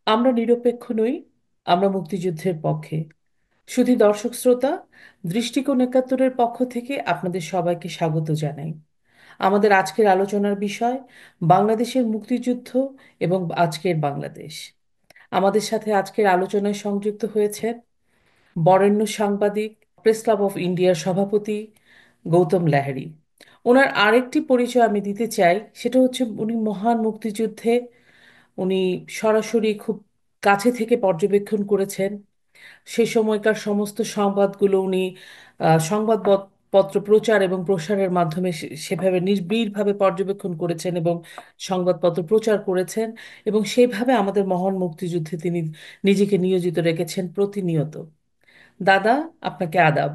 আমরা নিরপেক্ষ নই। আমরা মুক্তিযুদ্ধের পক্ষে। শুধু দর্শক শ্রোতা, দৃষ্টিকোণ একাত্তরের পক্ষ থেকে আপনাদের সবাইকে স্বাগত জানাই। আমাদের আজকের আলোচনার বিষয় বাংলাদেশের মুক্তিযুদ্ধ এবং আজকের বাংলাদেশ। আমাদের সাথে আজকের আলোচনায় সংযুক্ত হয়েছেন বরেণ্য সাংবাদিক, প্রেস ক্লাব অফ ইন্ডিয়ার সভাপতি গৌতম লাহিড়ী। ওনার আরেকটি পরিচয় আমি দিতে চাই, সেটা হচ্ছে উনি মহান মুক্তিযুদ্ধে উনি সরাসরি খুব কাছে থেকে পর্যবেক্ষণ করেছেন। সে সময়কার সমস্ত সংবাদগুলো উনি পত্র প্রচার এবং প্রসারের মাধ্যমে সেভাবে নির্ভীকভাবে পর্যবেক্ষণ করেছেন এবং সংবাদপত্র প্রচার করেছেন, এবং সেইভাবে আমাদের মহান মুক্তিযুদ্ধে তিনি নিজেকে নিয়োজিত রেখেছেন প্রতিনিয়ত। দাদা, আপনাকে আদাব।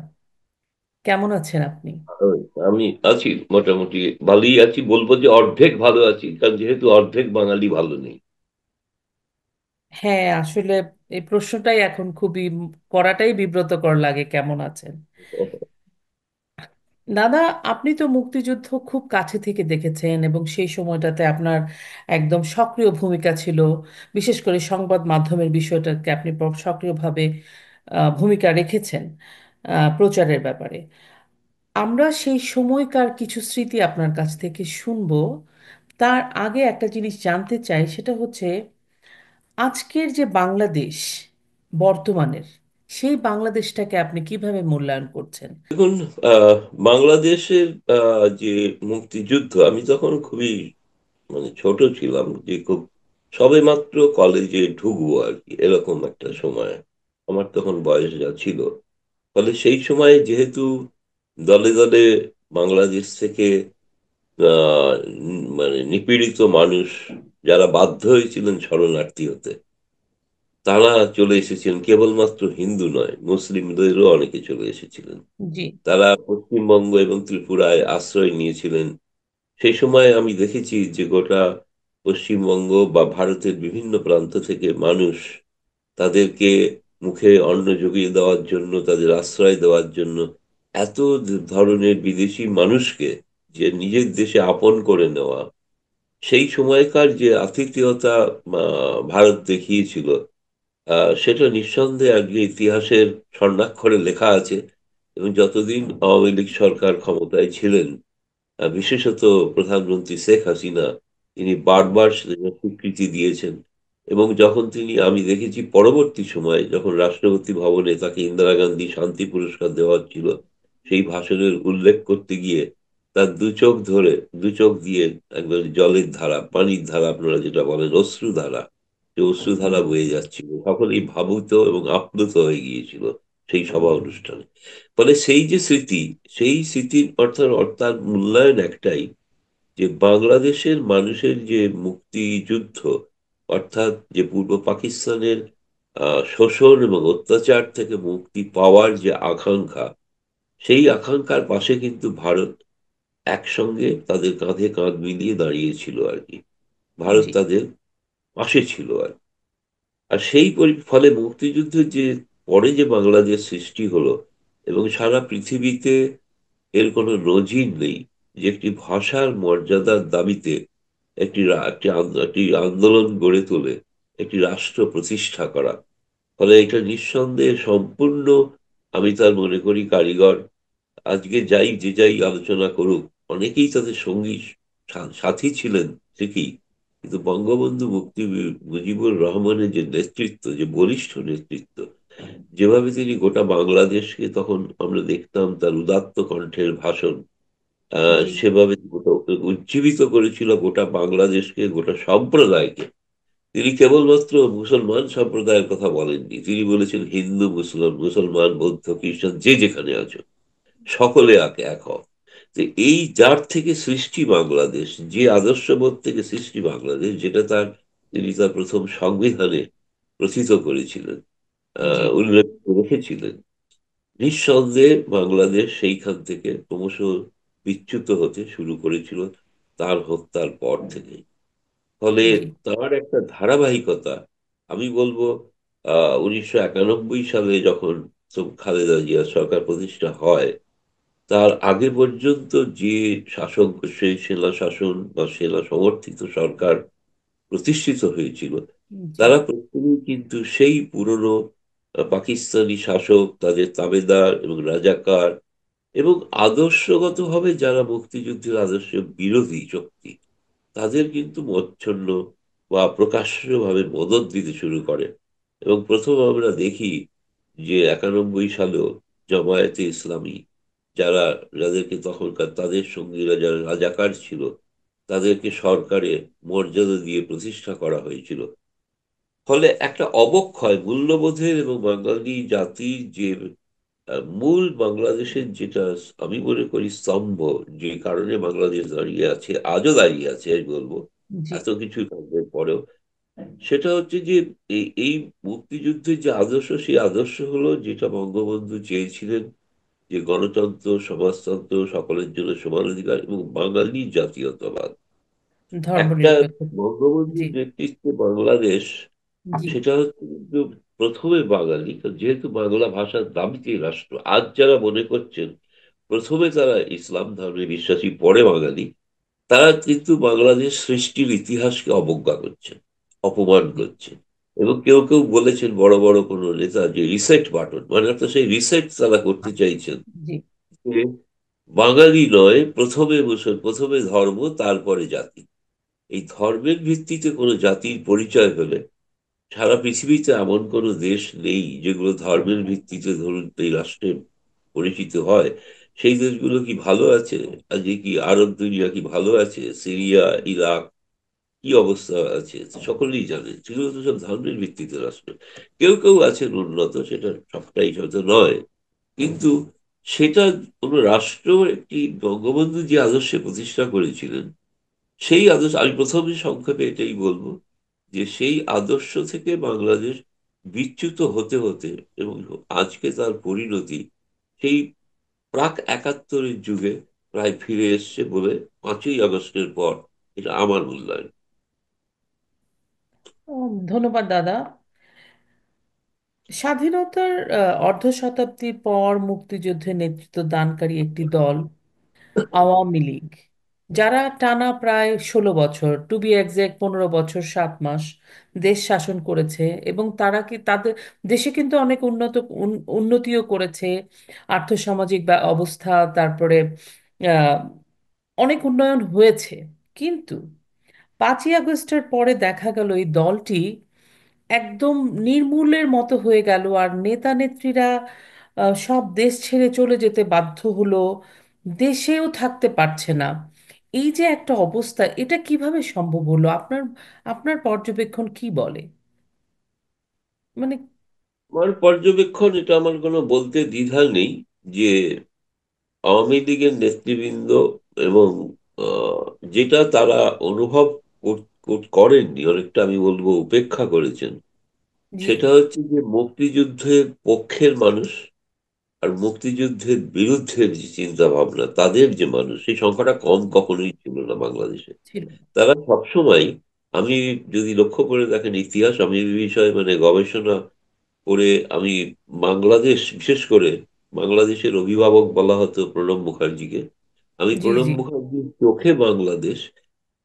কেমন আছেন আপনি? ওই, আমি আছি মোটামুটি ভালোই আছি, বলবো যে অর্ধেক ভালো আছি, কারণ যেহেতু অর্ধেক বাঙালি ভালো নেই। হ্যাঁ, আসলে এই প্রশ্নটাই এখন খুবই করাটাই বিব্রতকর লাগে, কেমন আছেন। দাদা, আপনি তো মুক্তিযুদ্ধ খুব কাছে থেকে দেখেছেন এবং সেই সময়টাতে আপনার একদম সক্রিয় ভূমিকা ছিল। বিশেষ করে সংবাদ মাধ্যমের বিষয়টাকে আপনি সক্রিয়ভাবে ভূমিকা রেখেছেন প্রচারের ব্যাপারে। আমরা সেই সময়কার কিছু স্মৃতি আপনার কাছ থেকে শুনবো। তার আগে একটা জিনিস জানতে চাই, সেটা হচ্ছে আজকের যে বাংলাদেশ বর্তমানের, সেই বাংলাদেশটাকে আপনি কিভাবে মূল্যায়ন করছেন? দেখুন, আহ, বাংলাদেশের যে মুক্তিযুদ্ধ, আমি তখন খুবই ছোট ছিলাম, যে খুব সবে মাত্র কলেজে ঢুকবো আর কি, এরকম একটা সময়। আমার তখন বয়স যা ছিল, ফলে সেই সময় যেহেতু দলে দলে বাংলাদেশ থেকে নিপীড়িত মানুষ, যারা বাধ্য হয়েছিলেন শরণার্থী হতে, তারা চলে এসেছিলেন। কেবলমাত্র হিন্দু নয়, মুসলিমদেরও অনেকে চলে এসেছিলেন। জি। তারা পশ্চিমবঙ্গ এবং ত্রিপুরায় আশ্রয় নিয়েছিলেন। সেই সময় আমি দেখেছি যে গোটা পশ্চিমবঙ্গ বা ভারতের বিভিন্ন প্রান্ত থেকে মানুষ তাদেরকে মুখে অন্ন জুগিয়ে দেওয়ার জন্য, তাদের আশ্রয় দেওয়ার জন্য এত ধরনের বিদেশি মানুষকে যে নিজের দেশে আপন করে নেওয়া, সেই সময়কার যে আতিথেয়তা ভারত দেখিয়েছিল, সেটা নিঃসন্দেহে আজকে ইতিহাসের স্বর্ণাক্ষরে লেখা আছে। এবং যতদিন আওয়ামী লীগ সরকার ক্ষমতায় ছিলেন, বিশেষত প্রধানমন্ত্রী শেখ হাসিনা, তিনি বারবার সেটা স্বীকৃতি দিয়েছেন। এবং যখন আমি দেখেছি পরবর্তী সময়ে যখন রাষ্ট্রপতি ভবনে তাকে ইন্দিরা গান্ধী শান্তি পুরস্কার দেওয়া হচ্ছিল, সেই ভাষণের উল্লেখ করতে গিয়ে তার দু চোখ দিয়ে একবার জলের ধারা, পানির ধারা, আপনারা যেটা বলেন অশ্রুধারা, যে অশ্রুধারা বয়ে যাচ্ছিল, সকলেই ভাবুক এবং আপ্লুত হয়ে গিয়েছিল সেই সভা অনুষ্ঠানে। ফলে সেই যে স্মৃতি, সেই স্মৃতির অর্থাৎ অর্থাৎ মূল্যায়ন একটাই, যে বাংলাদেশের মানুষের যে মুক্তিযুদ্ধ, অর্থাৎ যে পূর্ব পাকিস্তানের শোষণ এবং অত্যাচার থেকে মুক্তি পাওয়ার যে আকাঙ্ক্ষা, সেই আকাঙ্ক্ষার পাশে কিন্তু ভারত একসঙ্গে তাদের কাঁধে কাঁধ মিলিয়ে দাঁড়িয়েছিল আর কি। ভারত জি। তাদের পাশে ছিল আর কি। আর সেই ফলে মুক্তিযুদ্ধের যে পরে যে বাংলাদেশ সৃষ্টি হলো, এবং সারা পৃথিবীতে এর কোনো নজির নেই যে একটি ভাষার মর্যাদার দাবিতে একটি আন্দোলন গড়ে তোলে একটি রাষ্ট্র প্রতিষ্ঠা করা। ফলে এটা নিঃসন্দেহে সম্পূর্ণ, আমি তার মনে করি কারিগর। আজকে যে যাই আলোচনা করুক, অনেকেই তাদের সঙ্গী সাথী ছিলেন ঠিকই, কিন্তু বঙ্গবন্ধু মুজিবুর রহমানের যে নেতৃত্ব, যে বলিষ্ঠ নেতৃত্ব, যেভাবে তিনি গোটা বাংলাদেশকে, তখন আমরা দেখতাম তার উদাত্ত কণ্ঠের ভাষণ, জি। সেভাবে গোটা উজ্জীবিত করেছিল গোটা বাংলাদেশকে, গোটা সম্প্রদায়কে। তিনি কেবলমাত্র মুসলমান সম্প্রদায়ের কথা বলেননি, তিনি বলেছেন হিন্দু, মুসলমান, বৌদ্ধ, খ্রিস্টান, যে যেখানে আছো সকলে এক হও। তো এই যার থেকে সৃষ্টি বাংলাদেশ, যে আদর্শবোধ থেকে সৃষ্টি বাংলাদেশ, যেটা তিনি তার প্রথম সংবিধানে প্রথিত করেছিলেন, জি। উল্লেখ রেখেছিলেন, নিঃসন্দেহে বাংলাদেশ সেইখান থেকে ক্রমশ বিচ্যুত হতে শুরু করেছিল তার হত্যার পর থেকে। ফলে জি। তার একটা ধারাবাহিকতা, আমি বলবো 1991 সালে যখন খালেদা জিয়া সরকার প্রতিষ্ঠা হয়, তার আগে পর্যন্ত যে সেই সেনা শাসন বা সেনা সমর্থিত সরকার প্রতিষ্ঠিত হয়েছিল, জি। তারা প্রত্যেকেই কিন্তু সেই পুরনো পাকিস্তানি শাসক, তাদের তাবেদার এবং রাজাকার, এবং আদর্শগতভাবে যারা মুক্তিযুদ্ধের আদর্শ বিরোধী শক্তি, তাদের কিন্তু মচ্ছন্ন বা প্রকাশ্যভাবে মদদ দিতে শুরু করে। এবং প্রথম আমরা দেখি যে 91 সালেও জামায়াতে ইসলামী, যারা, যাদেরকে তখনকার তাদের সঙ্গীরা যারা রাজাকার ছিল, তাদেরকে সরকারে মর্যাদা দিয়ে প্রতিষ্ঠা করা হয়েছিল। ফলে একটা অবক্ষয় মূল্যবোধের এবং বাঙালি জাতির যে মূল বাংলাদেশের যেটা আমি মনে করি স্তম্ভ, যে কারণে বাংলাদেশ দাঁড়িয়ে আছে, আজও দাঁড়িয়ে আছে আমি বলবো, জি। এত কিছু থাকবে পরেও, সেটা হচ্ছে যে এই মুক্তিযুদ্ধের যে আদর্শ, সেই আদর্শ হলো যেটা বঙ্গবন্ধু চেয়েছিলেন, যে গণতন্ত্র, সমাজতন্ত্র, সকলের জন্য সমান অধিকার এবং বাঙালি জাতীয়তাবাদ। একটা ধর্মনিরপেক্ষ। জি। বঙ্গবন্ধুর নেতৃত্বে বাংলাদেশ, জি। সেটা হচ্ছে কিন্তু প্রথমে বাঙালি, যেহেতু বাংলা ভাষার দাবিতে রাষ্ট্র, আজ যারা মনে করছেন প্রথমে তারা ইসলাম ধর্মে বিশ্বাসী পরে বাঙালি, তারা কিন্তু বাংলাদেশ সৃষ্টির ইতিহাসকে অবজ্ঞা করছে, অপমান জি। করছে। এবং কেউ কেউ বলেছেন, বড় বড় কোনো নেতা, যে রিসেট বাটন, মানে একটা সেই রিসেট তারা করতে চাইছেন, জি। যে বাঙালি নয়, প্রথমে ধর্ম, তারপরে জাতি। এই ধর্মের ভিত্তিতে কোনো জাতির পরিচয় হলে, সারা পৃথিবীতে এমন কোনো দেশ নেই যেগুলো ধর্মের ভিত্তিতে ধরুন এই রাষ্ট্রে পরিচিত হয়। সেই দেশগুলো কি ভালো আছে? আজকে কি আরব দুনিয়া কি ভালো আছে? সিরিয়া, ইরাক কি অবস্থা আছে সকলেই জানে। সেগুলো তো সব ধর্মের ভিত্তিতে রাষ্ট্র। কেউ কেউ আছেন উন্নত, সেটা সবটাই হয়তো নয়, কিন্তু সেটা কোনো রাষ্ট্র, একটি বঙ্গবন্ধু যে আদর্শে প্রতিষ্ঠা করেছিলেন, সেই আদর্শ আমি প্রথমে সংক্ষেপে এটাই বলবো, যে সেই আদর্শ থেকে বাংলাদেশ বিচ্যুত হতে হতে, এবং আজকে তার পরিণতি সেই প্রাক 71-এর যুগে প্রায় ফিরে এসছে বলে 5ই আগস্টের পর, এটা আমার মূল্যায়ন। ধন্যবাদ দাদা। স্বাধীনতার অর্ধ শতাব্দীর পর মুক্তিযুদ্ধে নেতৃত্ব দানকারী একটি দল আওয়ামী লীগ, যারা টানা প্রায় 16 বছর, টু বি এক্সাক্ট 15 বছর 7 মাস দেশ শাসন করেছে। এবং তারা কি তাদের দেশে কিন্তু অনেক উন্নতিও করেছে, আর্থসামাজিক বা অবস্থা, তারপরে আহ, অনেক উন্নয়ন হয়েছে। কিন্তু 5ই আগস্টের পরে দেখা গেল এই দলটি একদম নির্মূলের মতো হয়ে গেল, আর নেতা নেত্রীরা সব দেশ ছেড়ে চলে যেতে বাধ্য হলো, দেশেও থাকতে পারছে না। এই যে একটা অবস্থা, এটা কিভাবে সম্ভব হলো? আপনার আপনার পর্যবেক্ষণ কি বলে? মানে। আমার পর্যবেক্ষণ, এটা আমার কোনো বলতে দ্বিধা নেই, যে আওয়ামী লীগের নেতৃবৃন্দ এবং আহ, যেটা তারা অনুভব করেননি, অনেকটা আমি বলবো উপেক্ষা করেছেন, জি। সেটা হচ্ছে যে মুক্তিযুদ্ধের পক্ষের মানুষ আর মুক্তিযুদ্ধের বিরুদ্ধে যে চিন্তা ভাবনা, তাদের যে মানুষ, সেই সংখ্যাটা কম কখনোই ছিল না বাংলাদেশে। ছিল না। তারা সবসময়, আমি যদি লক্ষ্য করে দেখেন ইতিহাস, আমি এই বিষয়ে মানে গবেষণা করে, আমি বাংলাদেশ, বিশেষ করে বাংলাদেশের অভিভাবক বলা হতো প্রণব মুখার্জিকে, আমি জি। প্রণব জি। মুখার্জির চোখে বাংলাদেশ,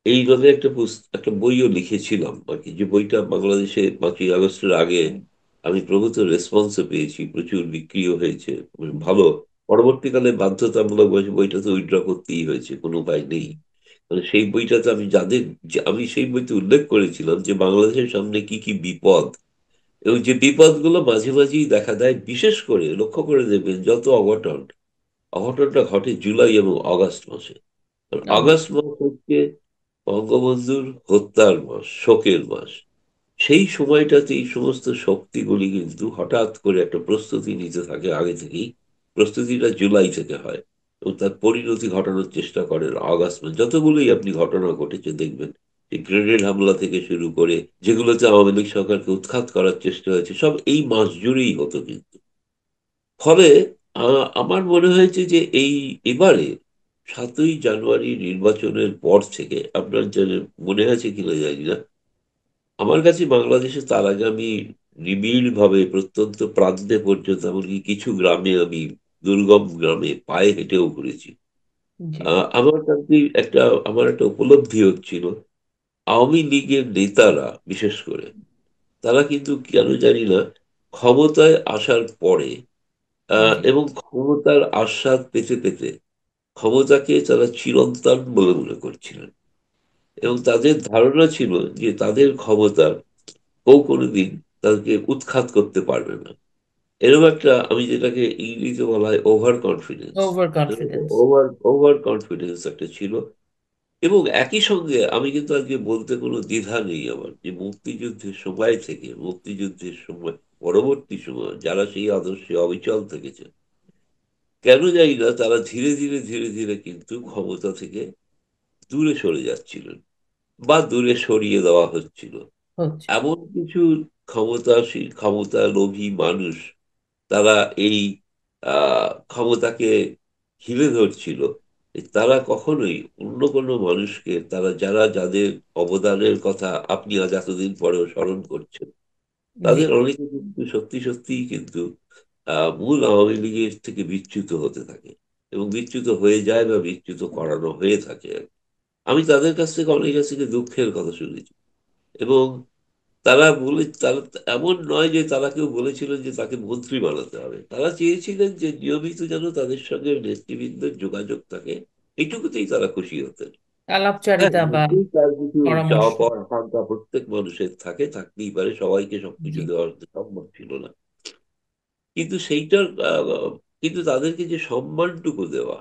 এই নামে একটা বইও লিখেছিলাম আর কি, যে বইটা বাংলাদেশে 5ই আগস্টের আগে আমি প্রভূত রেসপন্সও পেয়েছি, প্রচুর বিক্রিও হয়েছে, ভালো। পরবর্তীকালে বাধ্যতামূলক বইটা তো উইথড্র করতেই হয়েছে, কোনো উপায় নেই। মানে সেই বইটাতে আমি আমি সেই বইতে উল্লেখ করেছিলাম যে বাংলাদেশের সামনে কি কি বিপদ, এবং যে বিপদগুলো মাঝে মাঝেই দেখা দেয়, বিশেষ করে লক্ষ্য করে দেখবেন যত অঘটনটা ঘটে জুলাই এবং আগস্ট মাসে। আর আগস্ট অবশ্যই। মাস হচ্ছে বঙ্গবন্ধুর হত্যার মাস, শোকের মাস। সেই সময়টাতে এই সমস্ত শক্তিগুলি কিন্তু হঠাৎ করে একটা প্রস্তুতি নিতে থাকে আগে থেকেই। প্রস্তুতিটা জুলাই থেকে হয়, এবং তার পরিণতি ঘটানোর চেষ্টা করেন আগস্ট মাস। যতগুলোই আপনি ঘটনা ঘটেছে দেখবেন, এই গ্রেনেড হামলা থেকে শুরু করে, যেগুলোতে আওয়ামী লীগ সরকারকে উৎখাত করার চেষ্টা হয়েছে, সব এই মাস জুড়েই হতো কিন্তু। ফলে আমার মনে হয়েছে যে এবারে 7ই জানুয়ারি নির্বাচনের পর থেকে, আপনার মনে আছে কিনা জানি না, আমার কাছে বাংলাদেশে তার আগে আমি নিবিড় ভাবে প্রত্যন্ত প্রান্তে পর্যন্ত, এমনকি কিছু গ্রামে, আমি দুর্গম গ্রামে পায়ে হেঁটেও ঘুরেছি। জি। আমার কাছে আমার একটা উপলব্ধি হচ্ছিল, আওয়ামী লীগের নেতারা বিশেষ করে তারা কিন্তু কেন জানি না ক্ষমতায় আসার পরে জি। এবং ক্ষমতার আস্বাদ পেতে পেতে ক্ষমতাকে তারা চিরন্তন বলে মনে করছিলেন, এবং তাদের ধারণা ছিল যে তাদের ক্ষমতা কেউ কোনোদিন তাদেরকে উৎখাত করতে পারবে না। এরকম একটা, আমি যেটাকে ইংরেজিতে বলা হয় over confidence, over confidence. Over over confidence একটা ছিল। এবং একই সঙ্গে আমি কিন্তু আজকে বলতে কোনো দ্বিধা নেই আমার, যে মুক্তিযুদ্ধের সময় থেকে মুক্তিযুদ্ধের সময় পরবর্তী সময় যারা সেই আদর্শে অবিচল থেকেছে, কেন জানি না তারা ধীরে ধীরে ধীরে ধীরে কিন্তু ক্ষমতা থেকে দূরে সরে যাচ্ছিলেন বা দূরে সরিয়ে দেওয়া হচ্ছিল। হচ্ছে। এমন কিছু ক্ষমতাশীল ক্ষমতা লোভী মানুষ, তারা এই ক্ষমতাকে ঘিরে ধরছিল। তারা কখনোই অন্য কোনো মানুষকে, তারা যারা যাদের অবদানের কথা আপনি আজ এতদিন পরেও স্মরণ করছেন, জি। তাদের অনেকে কিন্তু সত্যি সত্যিই কিন্তু মূল আওয়ামী লীগের থেকে বিচ্যুত হতে থাকে, এবং বিচ্যুত হয়ে যায় বা বিচ্যুত করানো হয়ে থাকে। আমি তাদের কাছ থেকে অনেক কাছ থেকে দুঃখের কথা শুনেছি। এবং তারা এমন নয় যে তারা কেউ বলেছিলেন যে তাকে মন্ত্রী বানাতে হবে, তারা চেয়েছিলেন যে নিয়মিত যেন তাদের সঙ্গে নেতৃবৃন্দের যোগাযোগ থাকে, এইটুকুতেই তারা খুশি হতেন। হ্যাঁ, আলাপচারিতা বা নিশ্চয়ই তার কিছু পরামর্শ। চাওয়া পাওয়ার আকাঙ্ক্ষা প্রত্যেক মানুষের থাকে, থাকতেই পারে, সবাইকে সবকিছু জি। দেওয়ার তো সম্ভব ছিল না। কিন্তু সেইটার কিন্তু তাদেরকে যে সম্মানটুকু দেওয়া,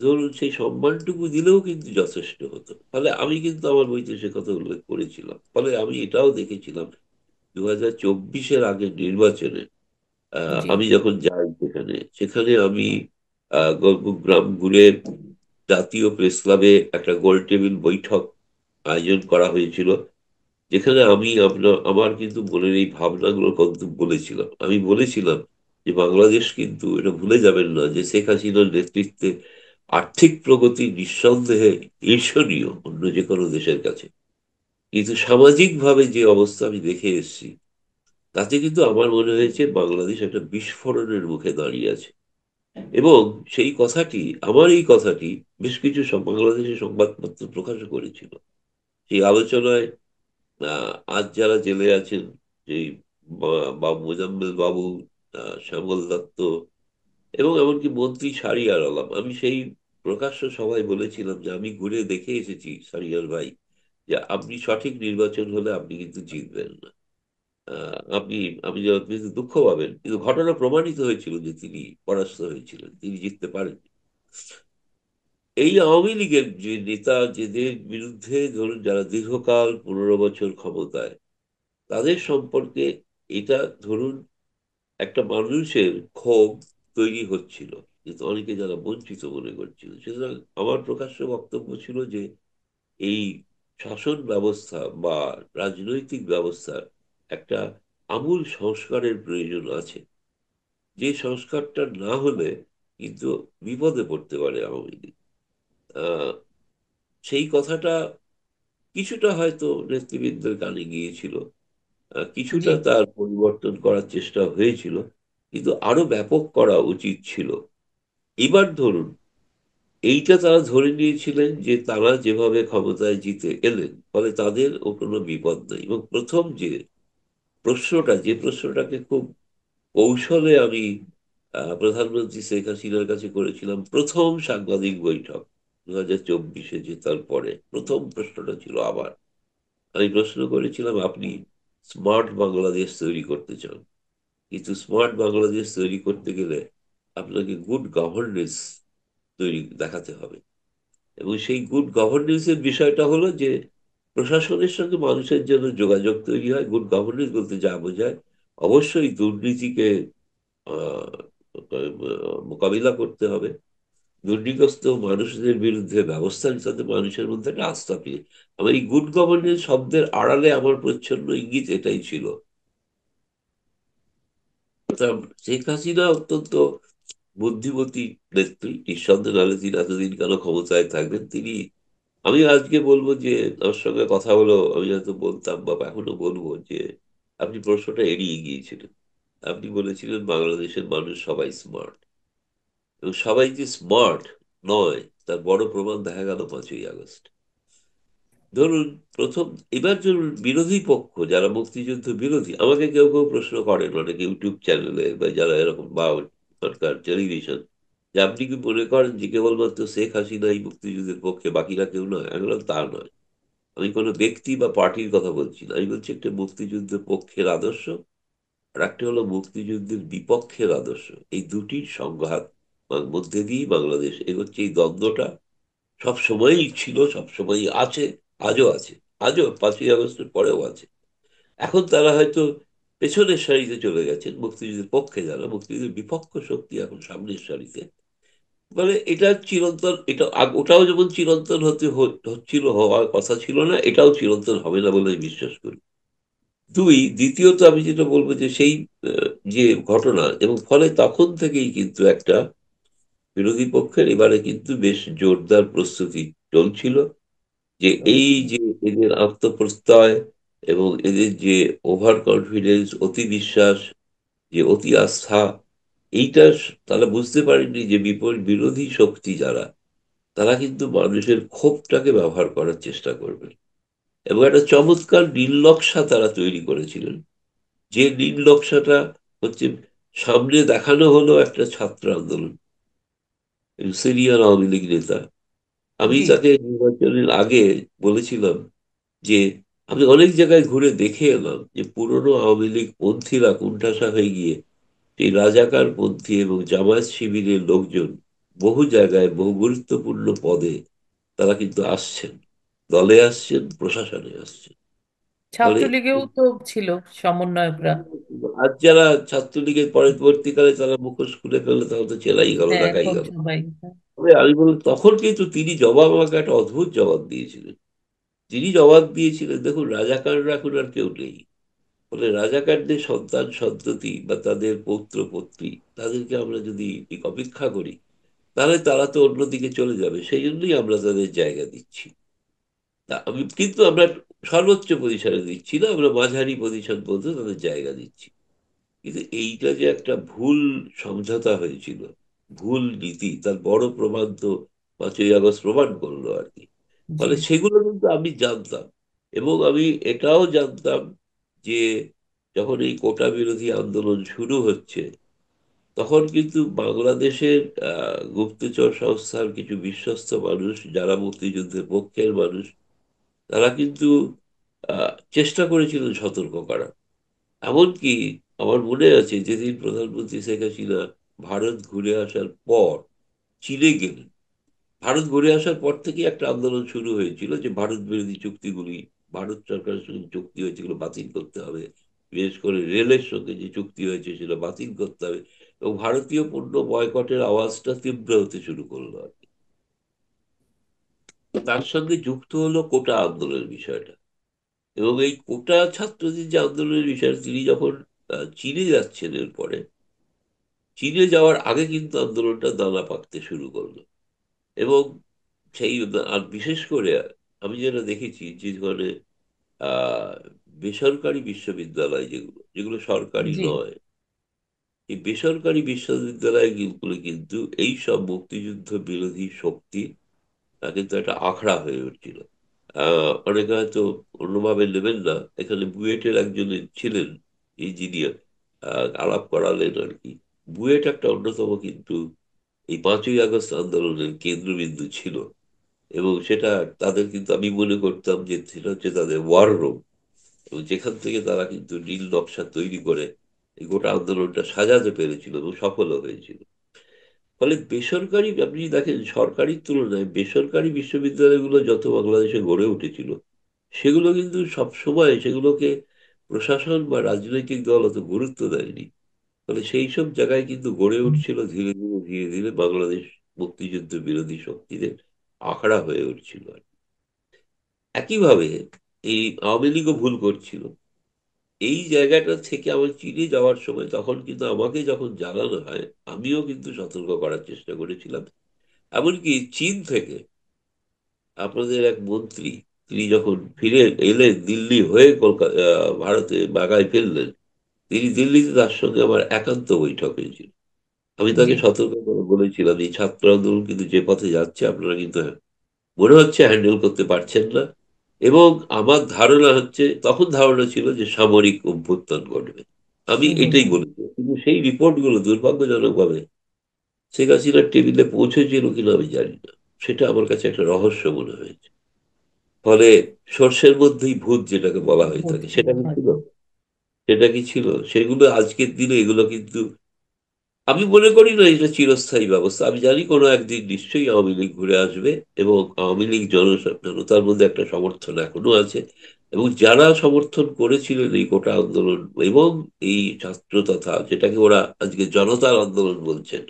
ধরুন সেই সম্মানটুকু দিলেও কিন্তু যথেষ্ট হতো। ফলে আমি কিন্তু আমার বইতে সে কথা উল্লেখ করেছিলাম। ফলে আমি এটাও দেখেছিলাম 2024-এর আগের নির্বাচনে জি। আমি যখন যাই সেখানে, সেখানে আমি গ্রাম ঘুরে জাতীয় প্রেস ক্লাবে একটা গোল টেবিল বৈঠক আয়োজন করা হয়েছিল, যেখানে আমি আমার কিন্তু মনের এই ভাবনাগুলো কিন্তু বলেছিলাম। আমি বলেছিলাম যে বাংলাদেশ কিন্তু এটা ভুলে যাবেন না যে শেখ হাসিনার নেতৃত্বে আর্থিক প্রগতি নিঃসন্দেহে ঈর্ষণীয় অন্য যে কোনো দেশের কাছে, কিন্তু সামাজিক ভাবে যে অবস্থা আমি দেখে এসেছি, তাতে কিন্তু আমার মনে হয়েছে বাংলাদেশ একটা বিস্ফোরণের মুখে দাঁড়িয়ে আছে। এবং সেই কথাটি, আমার এই কথাটি বেশ কিছু বাংলাদেশের সংবাদপত্র প্রকাশ করেছিল। সেই আলোচনায় আজ যারা জেলে আছেন, যেই বাবু মোজাম্মেল বাবু, শ্যামল দত্ত, এবং এমনকি মন্ত্রী শাহরিয়ার আলম, আমি সেই প্রকাশ্য সভায় বলেছিলাম যে আমি ঘুরে দেখে এসেছি শাহরিয়ার ভাই, যে আপনি সঠিক নির্বাচন হলে আপনি কিন্তু জিতবেন না। আপনি, আপনি কিন্তু দুঃখ পাবেন, কিন্তু ঘটনা প্রমাণিত হয়েছিল যে তিনি পরাস্ত হয়েছিলেন, তিনি জিততে পারেন। এই আওয়ামী লীগের যে নেতা, যেদের বিরুদ্ধে ধরুন যারা দীর্ঘকাল 15 বছর ক্ষমতায়, তাদের সম্পর্কে এটা ধরুন একটা মানুষের ক্ষোভ তৈরি হচ্ছিল, কিন্তু অনেকে যারা বঞ্চিত মনে করছিল। সুতরাং আমার প্রকাশ্য বক্তব্য ছিল যে এই শাসন ব্যবস্থা বা রাজনৈতিক ব্যবস্থার একটা আমূল সংস্কারের প্রয়োজন আছে, যে সংস্কারটা না হলে কিন্তু বিপদে পড়তে পারে আওয়ামী লীগ। আহ, সেই কথাটা কিছুটা হয়তো নেতৃবৃন্দের কানে গিয়েছিল, জি। কিছুটা তার পরিবর্তন করার চেষ্টা হয়েছিল, কিন্তু আরো ব্যাপক করা উচিত ছিল। এবার ধরুন এইটা তারা ধরে নিয়েছিলেন যে তারা যেভাবে ক্ষমতায় জিতে এলেন, ফলে তাদের ও কোনো বিপদ নেই। এবং প্রথম যে প্রশ্নটাকে খুব কৌশলে আমি প্রধানমন্ত্রী শেখ হাসিনার কাছে করেছিলাম প্রথম সাংবাদিক বৈঠক 2024-এ জেতার পরে, প্রথম প্রশ্নটা ছিল আবার, আমি প্রশ্ন করেছিলাম, আপনি স্মার্ট বাংলাদেশ তৈরি করতে চান, কিন্তু স্মার্ট বাংলাদেশ তৈরি করতে গেলে আপনাকে গুড গভর্নেন্স দেখাতে হবে। এবং সেই গুড গভর্নেন্স এর বিষয়টা হলো যে প্রশাসনের সঙ্গে মানুষের জন্য যোগাযোগ তৈরি হয়। গুড গভর্নেন্স বলতে যা বোঝায়, অবশ্যই দুর্নীতিকে আহ, মোকাবিলা করতে হবে, দুর্নীতিগ্রস্ত মানুষদের বিরুদ্ধে ব্যবস্থা নিতে হবে, মানুষের মধ্যে একটা আস্থা পেয়ে। আমার এই গুড গভর্নেন্স শব্দের আড়ালে আমার প্রচ্ছন্ন ইঙ্গিত এটাই ছিল। তা শেখ হাসিনা অত্যন্ত বুদ্ধিমতী নেত্রী, নিঃসন্দেহে, নাহলে তিনি এতদিন কেন ক্ষমতায় থাকবেন। তিনি, আমি আজকে বলবো যে ওর সঙ্গে কথা হলো, আমি হয়তো বলতাম বা এখনো বলবো যে আপনি প্রশ্নটা এড়িয়ে গিয়েছিলেন। আপনি বলেছিলেন বাংলাদেশের মানুষ সবাই স্মার্ট, এবং সবাই যে স্মার্ট নয় তার বড় প্রমাণ দেখা গেল 5ই আগস্ট। ধরুন প্রথম, এবার ধরুন বিরোধী পক্ষ যারা মুক্তিযুদ্ধ বিরোধী, আমাকে কেউ কেউ প্রশ্ন করেন অনেক ইউটিউব চ্যানেলে বা যারা এরকম বা সরকার টেলিভিশন, যে আপনি কি মনে করেন যে কেবলমাত্র শেখ হাসিনাই মুক্তিযুদ্ধের পক্ষে, বাকিরা কেউ নয়? আমি বললাম, তা নয়। আমি কোনো ব্যক্তি বা পার্টির কথা বলছি না, আমি বলছি একটা মুক্তিযুদ্ধের পক্ষের আদর্শ আর একটা হলো মুক্তিযুদ্ধের বিপক্ষের আদর্শ। এই দুটির সংঘাত মধ্যে দিয়েই বাংলাদেশ এগোচ্ছে। এই দ্বন্দ্বটা সব সময়ই ছিল, সব সময়ই আছে, আজও আছে। আজও 5ই আগস্টের পরেও আছে। এখন তারা হয়তো পেছনের সারিতে চলে গেছেন, মুক্তিযুদ্ধের পক্ষে যারা, মুক্তিযুদ্ধের বিপক্ষ শক্তি এখন সামনের সারিতে। মানে এটা চিরন্তন, এটা ওটাও যেমন চিরন্তন হচ্ছিল, হওয়ার কথা ছিল না, এটাও চিরন্তন হবে না বলে আমি বিশ্বাস করি। দ্বিতীয়ত আমি যেটা বলবো যে সেই যে ঘটনা, এবং ফলে তখন থেকেই কিন্তু একটা বিরোধী পক্ষের এবারে কিন্তু বেশ জোরদার প্রস্তুতি চলছিল, যে এই চলছে। যে এদের আত্মপ্রত্যয় এবং এদের যে ওভার কনফিডেন্স, অতি বিশ্বাস, যে অতি আস্থা, এইটা তারা বুঝতে পারেননি যে বিরোধী শক্তি যারা, তারা কিন্তু মানুষের ক্ষোভটাকে ব্যবহার করার চেষ্টা করবে। এবং একটা চমৎকার নীল নকশা তারা তৈরি করেছিলেন, যে নীল নকশাটা হচ্ছে, সামনে দেখানো হলো একটা ছাত্র আন্দোলন, সিনিয়র আওয়ামী লীগ নেতা। আমি জি। তাকে নির্বাচনের আগে বলেছিলাম যে আমি অনেক জায়গায় ঘুরে দেখে এলাম যে পুরনো আওয়ামী লীগ পন্থীরা কোণঠাসা হয়ে গিয়ে এই রাজাকার পন্থী এবং জামায়াত শিবিরের লোকজন বহু জায়গায় বহু গুরুত্বপূর্ণ পদে তারা কিন্তু আসছেন, দলে আসছেন, প্রশাসনে আসছেন। ফলে ছাত্রলীগেও তো ছিল সমন্বয়করা। আজ যারা ছাত্রলীগের পরবর্তীকালে তারা মুখোশ খুলে ফেললে, তাহলে তো চেলাই গেল, হ্যাঁ, দেখাই এখন গেল। সবাই। তবে আমি বলি, তখন কিন্তু তিনি আমাকে একটা অদ্ভুত জবাব দিয়েছিলেন। তিনি জবাব দিয়েছিলেন, দেখুন রাজাকাররা এখন আর কেউ নেই, ফলে রাজাকারদের সন্তান সন্ততি বা তাদের পৌত্র পৌত্রী, তাদেরকে আমরা যদি অপেক্ষা করি, তাহলে তারা তো অন্যদিকে চলে যাবে, সেই জন্যই আমরা তাদের জায়গা দিচ্ছি। কিন্তু আমরা সর্বোচ্চ পজিশনে দিচ্ছি না, আমরা মাঝারি পজিশন পর্যন্ত তাদের জায়গা দিচ্ছি। কিন্তু এইটা যে একটা ভুল সমঝোতা হয়েছিল, ভুল নীতি, তার বড় প্রমাণ তো 5ই আগস্ট প্রমাণ করলো আর কি। জি। ফলে সেগুলো কিন্তু আমি জানতাম। এবং আমি এটাও জানতাম যে যখন এই কোটা বিরোধী আন্দোলন শুরু হচ্ছে, তখন কিন্তু বাংলাদেশের গুপ্তচর সংস্থার কিছু বিশ্বস্ত মানুষ, যারা মুক্তিযুদ্ধের পক্ষের মানুষ, তারা কিন্তু চেষ্টা করেছিলেন সতর্ক করার। এমনকি আমার মনে আছে যেদিন প্রধানমন্ত্রী শেখ হাসিনা ভারত ঘুরে আসার পর চীনে গেলেন, ভারত ঘুরে আসার পর থেকে একটা আন্দোলন শুরু হয়েছিল যে ভারত বিরোধী চুক্তিগুলি, ভারত সরকারের সঙ্গে চুক্তি হয়েছে সেগুলো বাতিল করতে হবে। বিশেষ করে রেলের সঙ্গে যে চুক্তি হয়েছে সেটা বাতিল করতে হবে। এবং ভারতীয় পণ্য বয়কটের আওয়াজটা তীব্র হতে শুরু করলো আর কি। তার সঙ্গে যুক্ত হলো কোটা আন্দোলনের বিষয়টা। এবং এই কোটা ছাত্রদের যে আন্দোলনের বিষয়, তিনি যখন চীনে যাচ্ছেন এরপরে, চীনে যাওয়ার আগে কিন্তু আন্দোলনটা দানা পাকতে শুরু করলো। এবং সেই, আর বিশেষ করে আমি যেটা দেখেছি যে ধরনের আহ বেসরকারি বিশ্ববিদ্যালয়, যেগুলো যেগুলো সরকারি জি। নয়, এই বেসরকারি বিশ্ববিদ্যালয়গুলো কিন্তু এই সব মুক্তিযুদ্ধ বিরোধী শক্তি কিন্তু একটা আখড়া হয়ে উঠছিল। অনেকে হয়তো অন্যভাবে নেবেন না, এখানে বুয়েটের একজন ছিলেন ইঞ্জিনিয়ার, আলাপ করালেন আর কি। বুয়েট একটা অন্যতম কিন্তু এই 5ই আগস্ট আন্দোলনের কেন্দ্রবিন্দু ছিল। এবং সেটা তাদের কিন্তু, আমি মনে করতাম যে সেটা হচ্ছে তাদের ওয়ার রুম, এবং যেখান থেকে তারা কিন্তু নীল নকশা তৈরি করে এই গোটা আন্দোলনটা সাজাতে পেরেছিল এবং সফলও হয়েছিল। ফলে বেসরকারি, আপনি দেখেন সরকারির তুলনায় বেসরকারি বিশ্ববিদ্যালয়গুলো যত বাংলাদেশে গড়ে উঠেছিল, সেগুলো কিন্তু সব সময় সেগুলোকে প্রশাসন বা রাজনৈতিক দল অত গুরুত্ব দেয়নি। ফলে সেই সব জায়গায় কিন্তু গড়ে উঠছিল ধীরে ধীরে ধীরে ধীরে বাংলাদেশ মুক্তিযুদ্ধ বিরোধী শক্তিদের আখড়া হয়ে উঠছিল আর কি। একইভাবে এই আওয়ামী লীগও ভুল করছিল এই জায়গাটা থেকে। আমার চীনে যাওয়ার সময় তখন কিন্তু আমাকে যখন জানানো হয়, আমিও কিন্তু সতর্ক করার চেষ্টা করেছিলাম। এমনকি চীন থেকে আপনাদের এক মন্ত্রী, তিনি যখন ফিরে এলেন দিল্লি হয়ে, কলকাতা ভারতে বাগায় ফেললেন, তিনি দিল্লিতে তার সঙ্গে আমার একান্ত বৈঠক হয়েছিল। আমি জি। তাকে সতর্ক করে বলেছিলাম, এই ছাত্র আন্দোলন কিন্তু যে পথে যাচ্ছে, আপনারা কিন্তু মনে হচ্ছে হ্যান্ডেল করতে পারছেন না। এবং আমার ধারণা হচ্ছে, তখন ধারণা ছিল যে সামরিক অভ্যুত্থান ঘটবে। আমি হুম এটাই হুম। বলেছি, কিন্তু সেই রিপোর্টগুলো দুর্ভাগ্যজনকভাবে শেখ হাসিনার টেবিলে পৌঁছেছিল কিনা আমি জানি না। সেটা আমার কাছে একটা রহস্য মনে হয়েছে। ফলে সর্ষের মধ্যেই ভূত যেটাকে বলা হয়ে ভূত থাকে, সেটা কি ছিল? হয়তো। সেটা কি ছিল? সেগুলো আজকের দিনে এগুলো কিন্তু আমি মনে করি না এটা চিরস্থায়ী ব্যবস্থা। আমি জানি কোনো একদিন নিশ্চয়ই আওয়ামী লীগ ঘুরে আসবে, এবং আওয়ামী লীগ জনতার মধ্যে একটা সমর্থন এখনো আছে। এবং যারা সমর্থন করেছিলেন এই কোটা আন্দোলন এবং এই ছাত্র তথা, যেটাকে ওরা আজকে জনতার আন্দোলন বলছেন,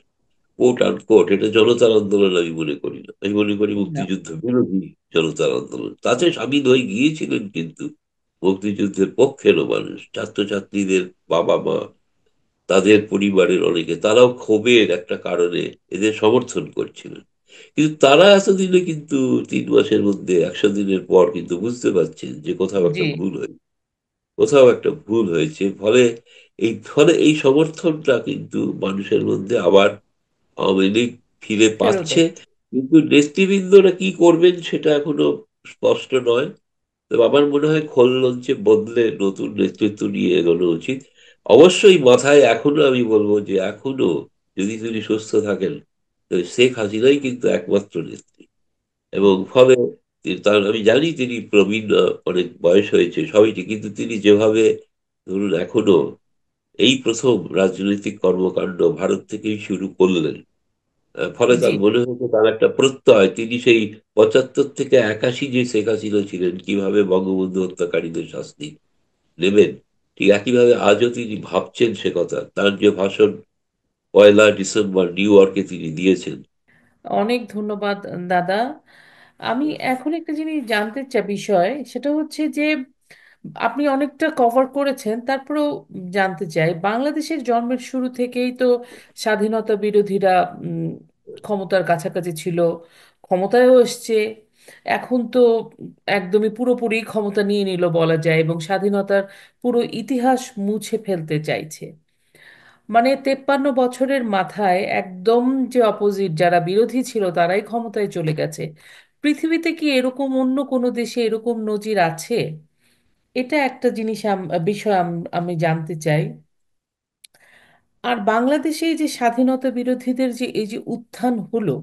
কোট আর কোট, এটা জনতার আন্দোলন আমি মনে করি না। আমি মনে করি না। মুক্তিযুদ্ধ বিরোধী জনতার আন্দোলন। তাতে সামিল হয়ে গিয়েছিলেন কিন্তু মুক্তিযুদ্ধের পক্ষেরও মানুষ, ছাত্রছাত্রীদের বাবা মা, তাদের পরিবারের অনেকে, তারাও ক্ষোভের একটা কারণে এদের সমর্থন করছিলেন। কিন্তু তারা এতদিনে কিন্তু 3 মাসের মধ্যে, 100 দিনের পর কিন্তু বুঝতে পারছেন যে জি। কোথাও একটা ভুল হয়েছে। ফলে এই সমর্থনটা কিন্তু মানুষের মধ্যে আবার আওয়ামী লীগ ফিরে ফেরত পাচ্ছে। আসছে। কিন্তু নেতৃবৃন্দরা কি করবেন সেটা এখনো স্পষ্ট নয়। তো আমার মনে হয় খোল লঞ্চে বদলে নতুন নেতৃত্ব নিয়ে এগোনো উচিত। অবশ্যই মাথায় এখনো আমি বলবো যে এখনো যদি তিনি সুস্থ থাকেন, তাহলে শেখ হাসিনাই কিন্তু একমাত্র নেত্রী। এবং ফলে তার আমি জানি তিনি প্রবীণ, অনেক বয়স হয়েছে সবই ঠিক, কিন্তু তিনি যেভাবে ধরুন এখনো এই প্রথম রাজনৈতিক কর্মকাণ্ড ভারত থেকেই শুরু করলেন, ফলে জি। তার মনে হয়েছে তার একটা প্রত্যয়, তিনি সেই 75 থেকে 81 যে শেখ হাসিনা ছিলেন, কিভাবে বঙ্গবন্ধু হত্যাকারীদের শাস্তি নেবেন, ঠিক একইভাবে আজও তিনি ভাবছেন সে কথা। তার যে ভাষণ 1লা ডিসেম্বর নিউ ইয়র্কে তিনি দিয়েছেন। অনেক ধন্যবাদ দাদা। আমি এখন একটা জিনিস জানতে চাই, বিষয় সেটা হচ্ছে যে আপনি অনেকটা কভার করেছেন, তারপরেও জানতে চাই, বাংলাদেশের জন্মের শুরু থেকেই তো স্বাধীনতা বিরোধীরা উম, ক্ষমতার কাছাকাছি ছিল, ক্ষমতায়ও এসছে। এখন তো একদমই পুরোপুরি ক্ষমতা নিয়ে নিল বলা যায়, এবং স্বাধীনতার পুরো ইতিহাস মুছে ফেলতে চাইছে। মানে 53 বছরের মাথায় একদম যে অপোজিট, যারা বিরোধী ছিল তারাই ক্ষমতায় চলে গেছে। পৃথিবীতে কি এরকম অন্য কোনো দেশে এরকম নজির আছে? এটা একটা জিনিস বিষয় আমি জানতে চাই। আর বাংলাদেশে এই যে স্বাধীনতা বিরোধীদের যে এই যে উত্থান হলো,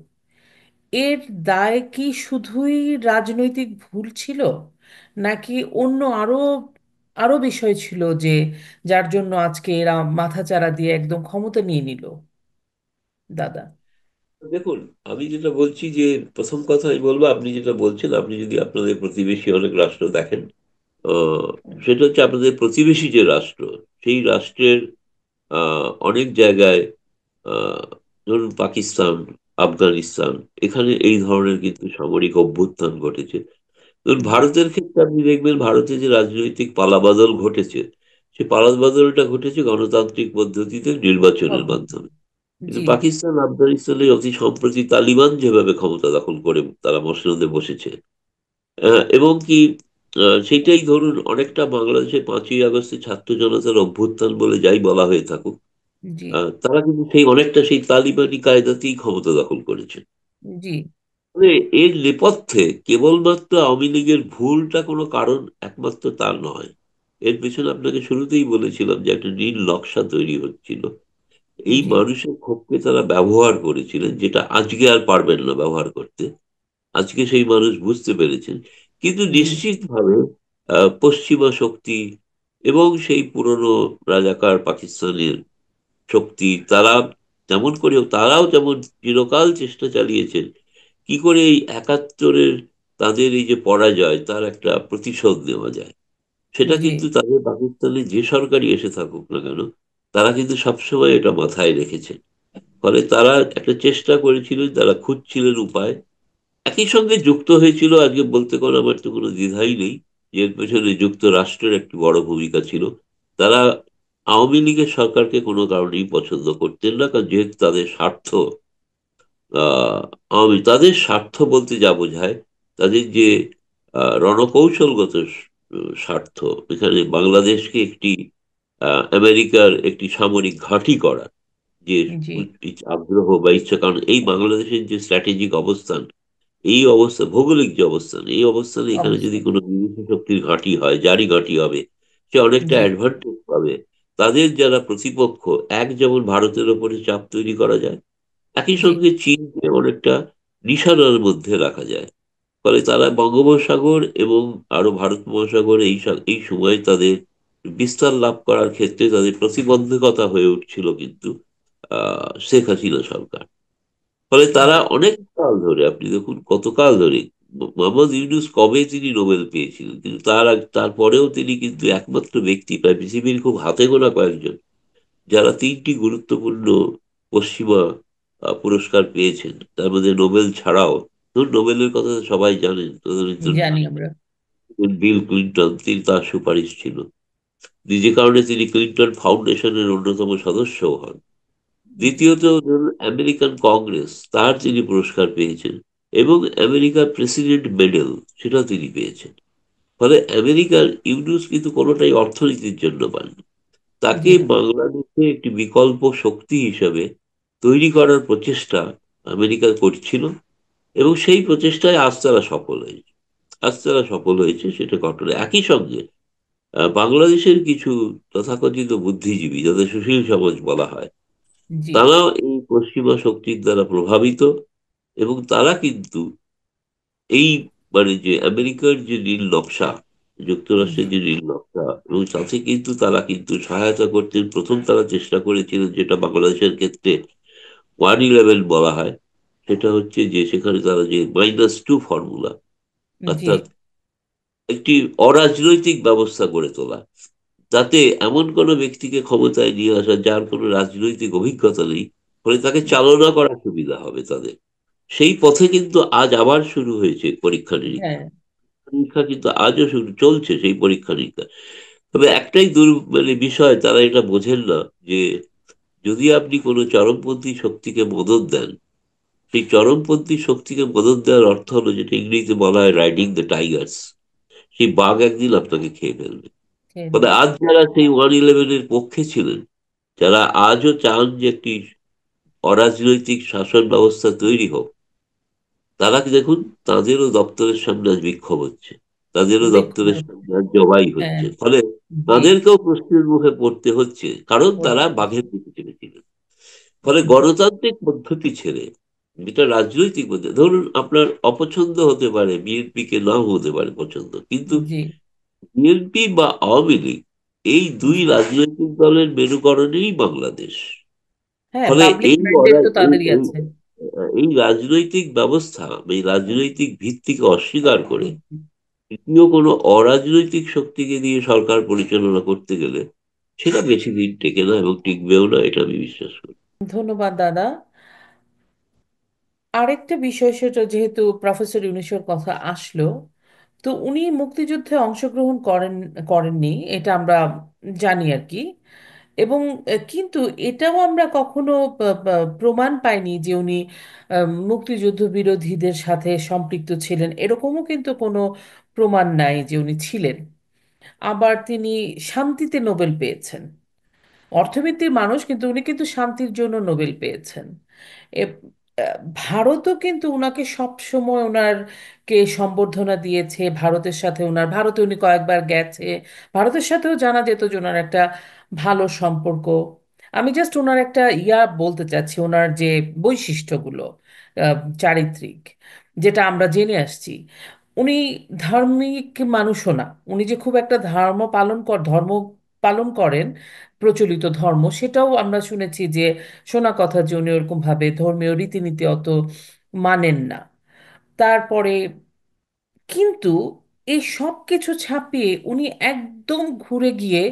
এর দায় কি শুধুই রাজনৈতিক ভুল ছিল, নাকি অন্য আরো আরো বিষয় ছিল যে যার জন্য আজকে এরা মাথাচাড়া দিয়ে একদম ক্ষমতা নিয়ে নিল, দাদা? দেখুন, আমি যেটা বলছি যে প্রথম কথা আমি বলবো, আপনি যেটা বলছেন, আপনি যদি আপনাদের প্রতিবেশী অনেক রাষ্ট্র দেখেন, আহ, সেটা হচ্ছে আপনাদের প্রতিবেশী যে রাষ্ট্র, সেই রাষ্ট্রের অনেক জায়গায়, আহ, ধরুন পাকিস্তান, আফগানিস্তান, এখানে এই ধরনের কিন্তু সামরিক অভ্যুত্থান ঘটেছে। ধরুন জি। ভারতের ক্ষেত্রে আপনি দেখবেন, ভারতে যে রাজনৈতিক পালাবদল ঘটেছে, সেই পালাবদলটা ঘটেছে গণতান্ত্রিক পদ্ধতিতে নির্বাচনের পদ্ধতি। মাধ্যমে। কিন্তু জি। পাকিস্তান, আফগানিস্তানে অতি সম্প্রতি তালিবান যেভাবে ক্ষমতা দখল করে তারা মসনদে বসেছে, এবং কি সেইটাই ধরুন অনেকটা বাংলাদেশে 5ই আগস্টে ছাত্র জনতার অভ্যুত্থান বলে যাই বলা হয়ে থাকুক, জি। তারা কিন্তু অনেকটা সেই তালিবানি কায়দাতেই ক্ষমতা দখল করেছে। জি। মানে এর নেপথ্যে কেবলমাত্র আওয়ামী লীগের ভুলটা কোনো কারণ একমাত্র তা নয়। এর পেছনে আপনাকে শুরুতেই বলেছিলাম যে একটা নীল নকশা তৈরি হচ্ছিল। এই জি। মানুষের ক্ষোভকে তারা ব্যবহার করেছিলেন, যেটা আজকে আর পারবেন না ব্যবহার করতে। আজকে সেই মানুষ বুঝতে পেরেছেন। কিন্তু জি। নিশ্চিতভাবে পশ্চিমা শক্তি এবং সেই পুরনো রাজাকার পাকিস্তানের শক্তি, তারা যেমন করে হোক, তারাও যেমন চিরকাল চেষ্টা চালিয়েছেন কি করে এই 71-এর তাদের এই যে পরাজয়, তার একটা প্রতিশোধ নেওয়া যায়। সেটা জি। কিন্তু তাদের পাকিস্তানে যে সরকারই এসে থাকুক না কেন, তারা কিন্তু সবসময় এটা মাথায় রেখেছে। ফলে তারা একটা চেষ্টা করেছিলেন, তারা খুঁজছিলেন উপায়। একই সঙ্গে যুক্ত হয়েছিল, আজকে বলতে কোনো আমার তো কোনো দ্বিধাই নেই, যে এর পেছনে যুক্তরাষ্ট্রের একটি বড় ভূমিকা ছিল। তারা আওয়ামী লীগের সরকারকে কোনো কারণেই পছন্দ করতেন না, কারণ যেহেতু তাদের স্বার্থ, তাদের স্বার্থ বলতে যা বোঝায়, তাদের যে রণকৌশলগত স্বার্থ, এখানে বাংলাদেশকে একটি আমেরিকার একটি সামরিক ঘাঁটি করা, যে জি। আগ্রহ বা ইচ্ছা, কারণ এই বাংলাদেশের যে স্ট্র্যাটেজিক অবস্থান, এই অবস্থা, ভৌগোলিক যে অবস্থান, এই অবস্থানে এখানে যদি অবস্থা। কোনো বিদেশি শক্তির ঘাঁটি হয়, জারি ঘাঁটি হবে, সে অনেকটা জি। অ্যাডভান্টেজ পাবে। তাদের যারা প্রতিপক্ষ, এক যেমন ভারতের ওপরে চাপ তৈরি করা যায়, একই জি। সঙ্গে চীনকে অনেকটা নিশানার মধ্যে রাখা যায়। ফলে তারা বঙ্গোপসাগর এবং আরো ভারত মহাসাগর এই সময় তাদের বিস্তার লাভ করার ক্ষেত্রে তাদের প্রতিবন্ধকতা হয়ে উঠছিল কিন্তু শেখ হাসিনা সরকার। ফলে তারা জি। অনেক কাল ধরে, আপনি দেখুন কতকাল ধরে, মোহাম্মদ ইউনূস কবে তিনি নোবেল পেয়েছিলেন, কিন্তু তারপরেও তিনি কিন্তু একমাত্র ব্যক্তি, প্রায় পৃথিবীর খুব হাতে গোনা কয়েকজন, যারা তিনটি গুরুত্বপূর্ণ পশ্চিমা পুরস্কার পেয়েছেন। তার মধ্যে নোবেল ছাড়াও, ধরুন নোবেলের কথা তো সবাই জানেন, তদানীন্তন জানি আমরা। বিল ক্লিন্টন, তিনি, তার সুপারিশ ছিল, যে কারণে তিনি ক্লিন্টন ফাউন্ডেশনের অন্যতম সদস্যও হন। দ্বিতীয়ত ধরুন আমেরিকান কংগ্রেস, তার তিনি পুরস্কার পেয়েছেন, এবং আমেরিকার প্রেসিডেন্ট মেডেল, সেটা তিনি পেয়েছেন। ফলে আমেরিকার ইউনুস কিন্তু কোনোটাই অর্থনীতির জন্য পাননি। তাকে জি। বাংলাদেশে একটি বিকল্প শক্তি হিসেবে তৈরি করার প্রচেষ্টা আমেরিকা করছিল, এবং সেই প্রচেষ্টায় আজ তারা সফল হয়েছে। সেটা ঘটনা। একই সঙ্গে বাংলাদেশের কিছু তথাকথিত বুদ্ধিজীবী, যাদের সুশীল সমাজ বলা হয়, জি। তারা এই পশ্চিমা শক্তির দ্বারা প্রভাবিত, এবং তারা কিন্তু এই, মানে যে আমেরিকার যে নীল নকশা, জি। যুক্তরাষ্ট্রের যে নীল নকশা, এবং তাতে কিন্তু তারা কিন্তু সহায়তা করতেন। প্রথম তারা চেষ্টা করেছিলেন, যেটা বাংলাদেশের ক্ষেত্রে 111 বলা হয়, সেটা হচ্ছে যে সেখানে তারা যে -2 ফর্মুলা, জি। অর্থাৎ একটি অরাজনৈতিক ব্যবস্থা গড়ে তোলা, যাতে এমন কোনো ব্যক্তিকে ক্ষমতায় নিয়ে আসা যার কোনো রাজনৈতিক অভিজ্ঞতা নেই, ফলে তাকে চালনা করা সুবিধা হবে তাদের। সেই পথে কিন্তু আজ আবার শুরু হয়েছে পরীক্ষা নিরীক্ষা। হ্যাঁ। পরীক্ষা কিন্তু আজও শুরু চলছে, সেই পরীক্ষা নিরীক্ষা। তবে একটাই মানে বিষয়, তারা এটা বোঝেন না যে যদি আপনি কোনো চরমপন্থী শক্তিকে মদদ দেন, সেই চরমপন্থী শক্তিকে মদদ দেওয়ার অর্থ হলো, যেটা ইংরেজিতে বলা হয় রাইডিং দ্য টাইগার্স, সেই বাঘ একদিন আপনাকে খেয়ে ফেলবে। খেয়ে তবে নেবে। আজ যারা সেই 111-এর পক্ষে ছিলেন, যারা আজও চান যে একটি অরাজনৈতিক শাসন ব্যবস্থা তৈরি হোক, তারা কি দেখুন, তাদেরও দপ্তরের সামনে আজ বিক্ষোভ হচ্ছে, তাদেরও বিক্ষোভ দপ্তরের হচ্ছে। সামনে আজ জবাই হ্যাঁ। হচ্ছে। ফলে জি। তাদেরকেও প্রশ্নের মুখে পড়তে হচ্ছে, কারণ তারা করতে হচ্ছে। বাঘের দিকে চেপেছিলেন। ফলে জি। গণতান্ত্রিক পদ্ধতি ছেড়ে, যেটা রাজনৈতিক পদ্ধতি, ধরুন আপনার অপছন্দ হতে পারে, বিএনপি কে নাও হতে পারে পছন্দ, কিন্তু জি। বিএনপি বা আওয়ামী লীগ, এই দুই জি। রাজনৈতিক দলের মেরুকরণেই বাংলাদেশ। হ্যাঁ, ফলে পাবলিক এই ম্যান্ডেট তো তাদেরই এই আছে। এই রাজনৈতিক ব্যবস্থা, এই রাজনৈতিক ভিত্তিকে অস্বীকার করে জি। তৃতীয় কোনো অরাজনৈতিক শক্তিকে দিয়ে সরকার পরিচালনা করতে গেলে সেটা বেশি দিন টেকে না, এবং টিকবেও না, এটা আমি বিশ্বাস করি। ধন্যবাদ দাদা। আরেকটা বিষয়, সেটা যেহেতু প্রফেসর ইউনুসের কথা আসলো, তো উনি মুক্তিযুদ্ধে অংশগ্রহণ করেননি, এটা আমরা জানি আর কি। এবং কিন্তু এটাও আমরা কখনো প্রমাণ পাইনি যে উনি মুক্তিযুদ্ধ বিরোধীদের সাথে সম্পৃক্ত ছিলেন, এরকমও কিন্তু কোনো প্রমাণ নাই যে উনি ছিলেন। আবার তিনি শান্তিতে নোবেল পেয়েছেন। অর্থনীতির মানুষ, কিন্তু উনি কিন্তু শান্তির জন্য নোবেল পেয়েছেন। ভারতও কিন্তু উনাকে সব সময় ওনারকে সম্বর্ধনা দিয়েছে। ভারতের সাথে ভারতে উনি কয়েকবার গেছে। ভারতের সাথেও জানা যেত যে ওনার একটা ভালো সম্পর্ক। আমি জাস্ট ওনার একটা বলতে চাচ্ছি, ওনার যে বৈশিষ্ট্যগুলো, চারিত্রিক, যেটা আমরা জেনে আসছি। উনি ধার্মিক মানুষও না। উনি যে খুব একটা ধর্ম পালন করেন, প্রচলিত ধর্ম, সেটাও আমরা শুনেছি যে, শোনা কথা যে উনি ওরকম ভাবে ধর্মীয় রীতিনীতি অত মানেন না। তারপরে কিন্তু এই সব কিছু ছাপিয়ে উনি একদম ঘুরে গিয়ে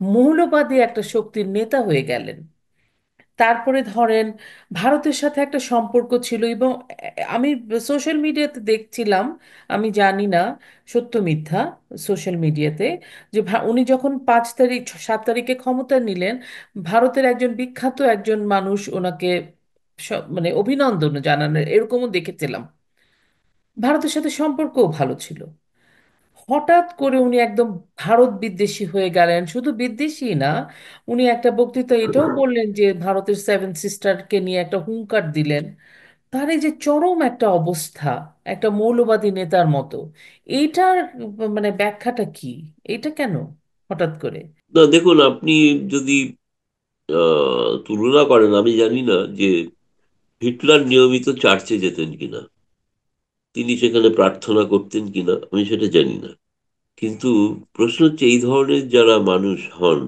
মৌলবাদী একটা শক্তির নেতা হয়ে গেলেন। তারপরে ধরেন ভারতের সাথে একটা সম্পর্ক ছিল, এবং আমি সোশ্যাল মিডিয়াতে দেখছিলাম, আমি জানি না সত্য মিথ্যা, সোশ্যাল মিডিয়াতে, যে উনি যখন 5 তারিখ 7 তারিখে ক্ষমতা নিলেন, ভারতের একজন বিখ্যাত একজন মানুষ ওনাকে মানে অভিনন্দন জানানোর এরকমও দেখেছিলাম। ভারতের সাথে সম্পর্কও ভালো ছিল। হঠাৎ করে উনি একদম ভারত বিদ্বেষী হয়ে গেলেন। শুধু বিদ্বেষী না, উনি একটা বক্তৃতা এটাও বললেন যে ভারতের 7 সিস্টারকে নিয়ে একটা হুঙ্কার দিলেন। তার এই যে চরম একটা অবস্থা, একটা মৌলবাদী নেতার মতো, এইটার মানে ব্যাখ্যাটা কি? এটা কেন হঠাৎ করে? না দেখুন, আপনি যদি তুলনা করেন, আমি জানি না যে হিটলার নিয়মিত চার্চে যেতেন কিনা, তিনি সেখানে প্রার্থনা করতেন কিনা, আমি সেটা জানি না। কিন্তু প্রশ্ন হচ্ছে, এই ধরনের যারা মানুষ হন,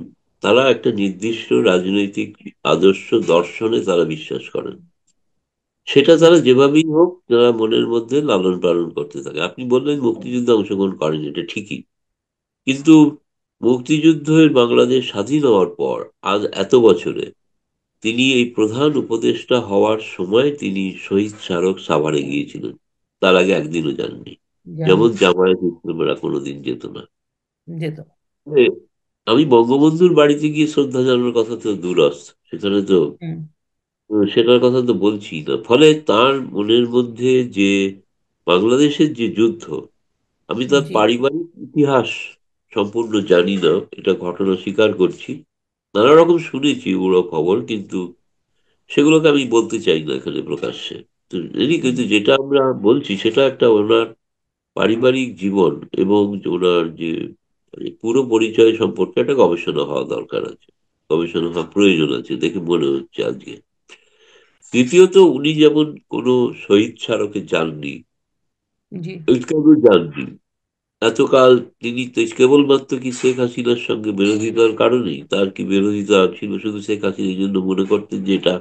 তারা একটা নির্দিষ্ট রাজনৈতিক আদর্শ দর্শনে তারা বিশ্বাস করেন। সেটা তারা যেভাবেই হোক তারা মনের মধ্যে লালন পালন করতে থাকে। আপনি বললেন মুক্তিযুদ্ধে অংশগ্রহণ করেন, এটা ঠিকই। কিন্তু মুক্তিযুদ্ধের বাংলাদেশ স্বাধীন হওয়ার পর আজ এত বছরে তিনি এই প্রধান উপদেষ্টা হওয়ার সময় তিনি শহীদ স্মারক সাভারে গিয়েছিলেন। তার আগে একদিনও যাননি। জানি। যেমন জামায়াত ইসলামীরা কোনোদিন যেত না। যেত। এ, আমি বঙ্গবন্ধুর বাড়িতে গিয়ে শ্রদ্ধা জানানোর কথা তো দূরস্থ, সেখানে তো হুম। সেটার কথা তো বলছি না। ফলে তার মনের মধ্যে যে বাংলাদেশের যে যুদ্ধ, আমি তার জি। পারিবারিক ইতিহাস সম্পূর্ণ জানি না, এটা ঘটনা স্বীকার করছি। নানা রকম শুনেছি উড়ো খবর, কিন্তু সেগুলোকে আমি বলতে চাই না এখানে প্রকাশ্যে। তো হুম। কিন্তু যেটা আমরা বলছি সেটা একটা ওনার পারিবারিক জীবন এবং ওনার যে মানে পুরো পরিচয় সম্পর্কে একটা গবেষণা হওয়া দরকার আছে, গবেষণা হওয়া প্রয়োজন আছে দেখে মনে হচ্ছে আজকে। তৃতীয়ত, উনি যেমন কোনো শহীদ স্মারকে যাননি, জি। কেন যাননি এতকাল? তিনি তো কেবলমাত্র কি শেখ হাসিনার সঙ্গে বিরোধিতার কারণেই, তার কি বিরোধিতা ছিল শুধু শেখ হাসিনা এই জন্য মনে করতেন যে এটা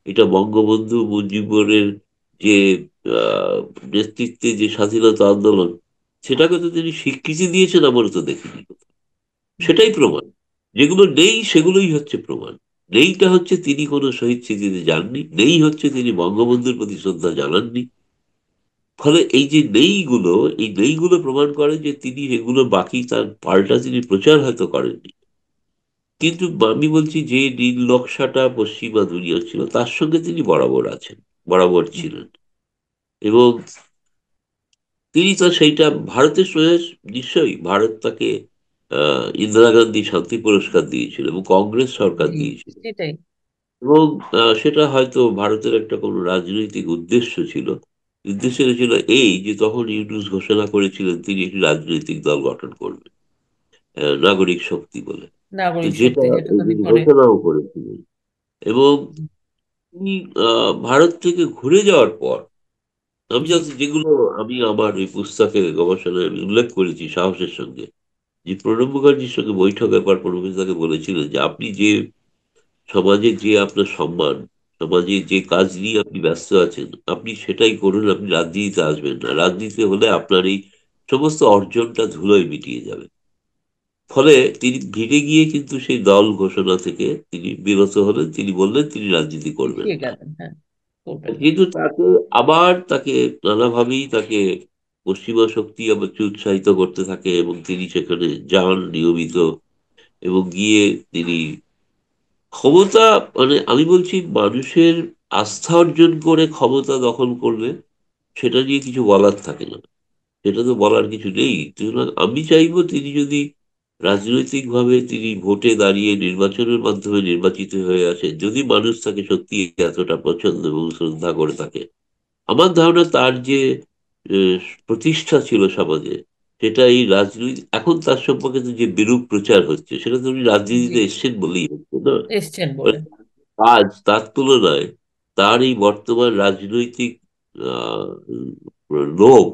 এটা বঙ্গবন্ধু মুজিবুরের যে আহ, নেতৃত্বে যে স্বাধীনতা আন্দোলন, সেটাকে তো তিনি স্বীকৃতি দিয়েছেন, আমরা তো দেখিনি। জি। সেটাই প্রমাণ। যেগুলো নেই সেগুলোই হচ্ছে প্রমাণ। নেইটা হচ্ছে তিনি কোনো শহীদ স্মৃতিতে যাননি, নেই হচ্ছে তিনি বঙ্গবন্ধুর প্রতি শ্রদ্ধা জানাননি। ফলে এই যে নেইগুলো, এই নেইগুলো প্রমাণ করে যে তিনি এগুলো বাকি তার পাল্টা তিনি প্রচার হয়তো করেননি। কিন্তু আমি বলছি যে নীল নকশাটা পশ্চিমা দুনিয়া ছিল তার সঙ্গে তিনি বরাবর আছেন, বরাবর ছিলেন। এবং তিনি তো সেইটা ভারতের সঙ্গে, নিশ্চয়ই ভারত তাকে ইন্দিরা গান্ধী শান্তি পুরস্কার দিয়েছিল এবং কংগ্রেস সরকার জি। দিয়েছিল। সেটাই। এবং সেটা হয়তো ভারতের একটা কোনো রাজনৈতিক উদ্দেশ্য ছিল। উদ্দেশ্যটা ছিল এই যে তখন ইউনূস ঘোষণা করেছিলেন তিনি একটি রাজনৈতিক দল গঠন করবেন, নাগরিক শক্তি বলে। তো নাগরিক যেটা শক্তি, যেটা তিনি তিনি পরে। ঘোষণাও করেছিলেন। এবং তিনি ভারত থেকে ঘুরে যাওয়ার পর, আমি জি। জাস্ট যেগুলো আমি আমার ওই পুস্তকে গবেষণায় আমি উল্লেখ করেছি সাহসের সঙ্গে, যে প্রণব মুখার্জির সঙ্গে বৈঠকের পর প্রণব মুখার্জি তাকে বলেছিলেন যে আপনি যে সমাজে যে আপনার সম্মান, সমাজে যে কাজ নিয়ে আপনি ব্যস্ত আছেন, আপনি সেটাই করুন, আপনি রাজনীতিতে আসবেন না। রাজনীতি হলে আপনার এই সমস্ত অর্জনটা ধুলোয় মিটিয়ে যাবে। ফলে তিনি ভিড়ে গিয়ে কিন্তু সেই দল ঘোষণা থেকে তিনি বিরত হলেন, তিনি বললেন তিনি রাজনীতি করবেন পিছিয়ে না। গেলেন, হ্যাঁ। করবেন না। কিন্তু তাকে আবার তাকে নানাভাবেই তাকে পশ্চিমা শক্তি আবার উৎসাহিত করতে থাকে এবং তিনি সেখানে যান নিয়মিত। এবং গিয়ে তিনি ক্ষমতা, মানে আমি বলছি মানুষের আস্থা অর্জন করে ক্ষমতা দখল করলে সেটা নিয়ে কিছু বলার থাকে না, সেটা তো বলার কিছু নেই। সুতরাং আমি চাইবো তিনি যদি রাজনৈতিক ভাবে তিনি ভোটে দাঁড়িয়ে নির্বাচনের মাধ্যমে নির্বাচিত হয়ে আসে, যদি মানুষ তাকে সত্যি এতটা পছন্দ এবং শ্রদ্ধা করে থাকে, আমার ধারণা তার যে আহ, প্রতিষ্ঠা ছিল সমাজে, সেটা এই রাজনীতি এখন তার সম্পর্কে তো যে বিরূপ প্রচার হচ্ছে, সেটা তো উনি জি। রাজনীতিতে এসছেন বলেই হচ্ছে না। এসছেন বলে। আজ তার তুলনায় তার এই বর্তমান রাজনৈতিক আহ লোভ,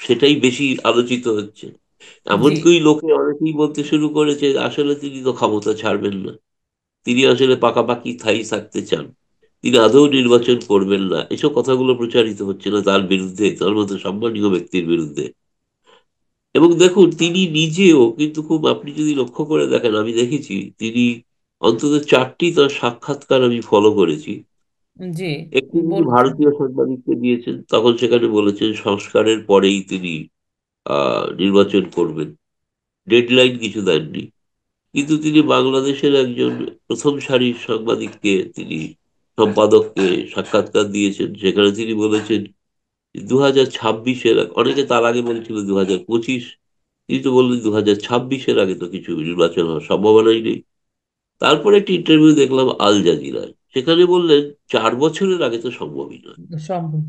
সেটাই বেশি আলোচিত হচ্ছে। জি। এমনকি লোকে অনেকেই বলতে শুরু করেছে আসলে তিনি তো ক্ষমতা ছাড়বেন না, তিনি আসলে পাকাপাকি থাই থাকতে চান, তিনি আদৌ নির্বাচন করবেন না। এসব কথাগুলো প্রচারিত হচ্ছে না তার বিরুদ্ধে, তার মতো সম্মানীয় ব্যক্তির বিরুদ্ধে। এবং দেখুন তিনি নিজেও কিন্তু খুব, আপনি যদি লক্ষ্য করে দেখেন, আমি দেখেছি তিনি অন্তত চারটি তার সাক্ষাৎকার আমি ফলো করেছি। জি। একটি তিনি বলেছেন। ভারতীয় সাংবাদিককে দিয়েছেন, তখন সেখানে বলেছেন সংস্কারের পরেই তিনি নির্বাচন করবেন, ডেডলাইন কিছু দেননি। কিন্তু তিনি বাংলাদেশের একজন প্রথম সারির সাংবাদিককে, তিনি সম্পাদককে সাক্ষাৎকার দিয়েছেন, সেখানে তিনি বলেছেন 2026-এর, অনেকে তার আগে বলেছিল 2025, তিনি তো বললেন 2026-এর আগে তো কিছু নির্বাচন হওয়ার সম্ভাবনাই নেই। তারপরে একটি ইন্টারভিউ দেখলাম আল জাজিরায়, সেখানে বললেন 4 বছরের আগে তো সম্ভবই নয়। সম্ভব।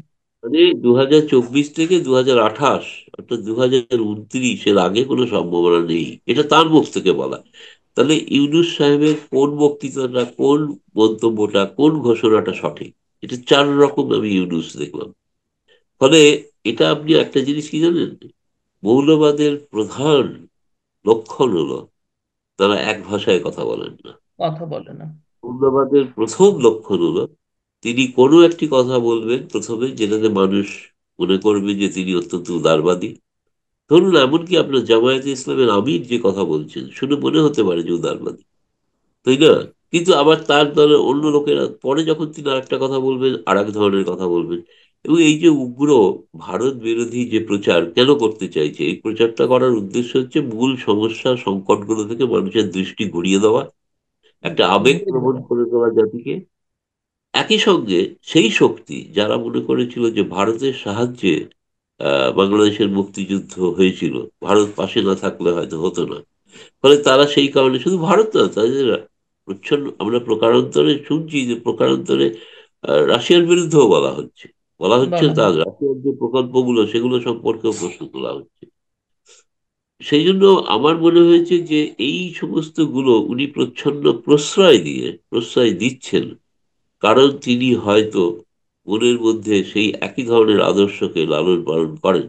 মানে 2024 থেকে 2028, অর্থাৎ 2029-এর আগে কোনো সম্ভাবনা নেই, এটা তার মুখ থেকে বলা। তাহলে ইউনূস সাহেবের কোন বক্তৃতাটা, কোন মন্তব্যটা, কোন ঘোষণাটা সঠিক? এটা 4 রকম আমি ইউনূস দেখলাম। ফলে এটা আপনি একটা জিনিস কি জানেন, মৌলবাদের প্রধান লক্ষণ হলো তারা এক ভাষায় কথা বলেন না। কথা বলে না। মৌলবাদের প্রথম লক্ষণ হলো তিনি কোনো একটি কথা বলবেন প্রথমে যেটাতে মানুষ মনে করবে যে তিনি অত্যন্ত উদারবাদী। ধরুন এমনকি আপনার জামায়াতে ইসলামের আমির যে কথা বলছেন শুনে মনে হতে পারে যে উদারবাদী, তাই না? কিন্তু আবার তার দলের অন্য লোকেরা পরে যখন তিনি আরেকটা কথা বলবেন আর এক ধরনের কথা বলবেন। এবং এই যে উগ্র ভারত বিরোধী যে প্রচার কেন করতে চাইছে, এই প্রচারটা করার উদ্দেশ্য হচ্ছে মূল সমস্যা সংকটগুলো থেকে মানুষের দৃষ্টি ঘুরিয়ে দেওয়া, একটা আবেগ দূরে প্রবণ দেওয়া। করে দেওয়া জাতিকে। একই সঙ্গে সেই শক্তি যারা মনে করেছিল যে ভারতের সাহায্যে বাংলাদেশের মুক্তিযুদ্ধ হয়েছিল, ভারত পাশে না থাকলে হয়তো হতো না, ফলে তারা সেই কারণে শুধু ভারত না, তাদের প্রচ্ছন্ন আমরা প্রকারান্তরে শুনছি যে প্রকারান্তরে রাশিয়ার বিরুদ্ধেও বলা হচ্ছে বলা হয়। তার রাশিয়ার যে প্রকল্পগুলো সেগুলো সম্পর্কেও প্রশ্ন তোলা হচ্ছে। সেই জন্য আমার মনে হয়েছে যে এই সমস্ত গুলো উনি প্রশ্রয় দিচ্ছেন, কারণ তিনি হয়তো মনের মধ্যে সেই একই ধরনের আদর্শকে লালন পালন করেন।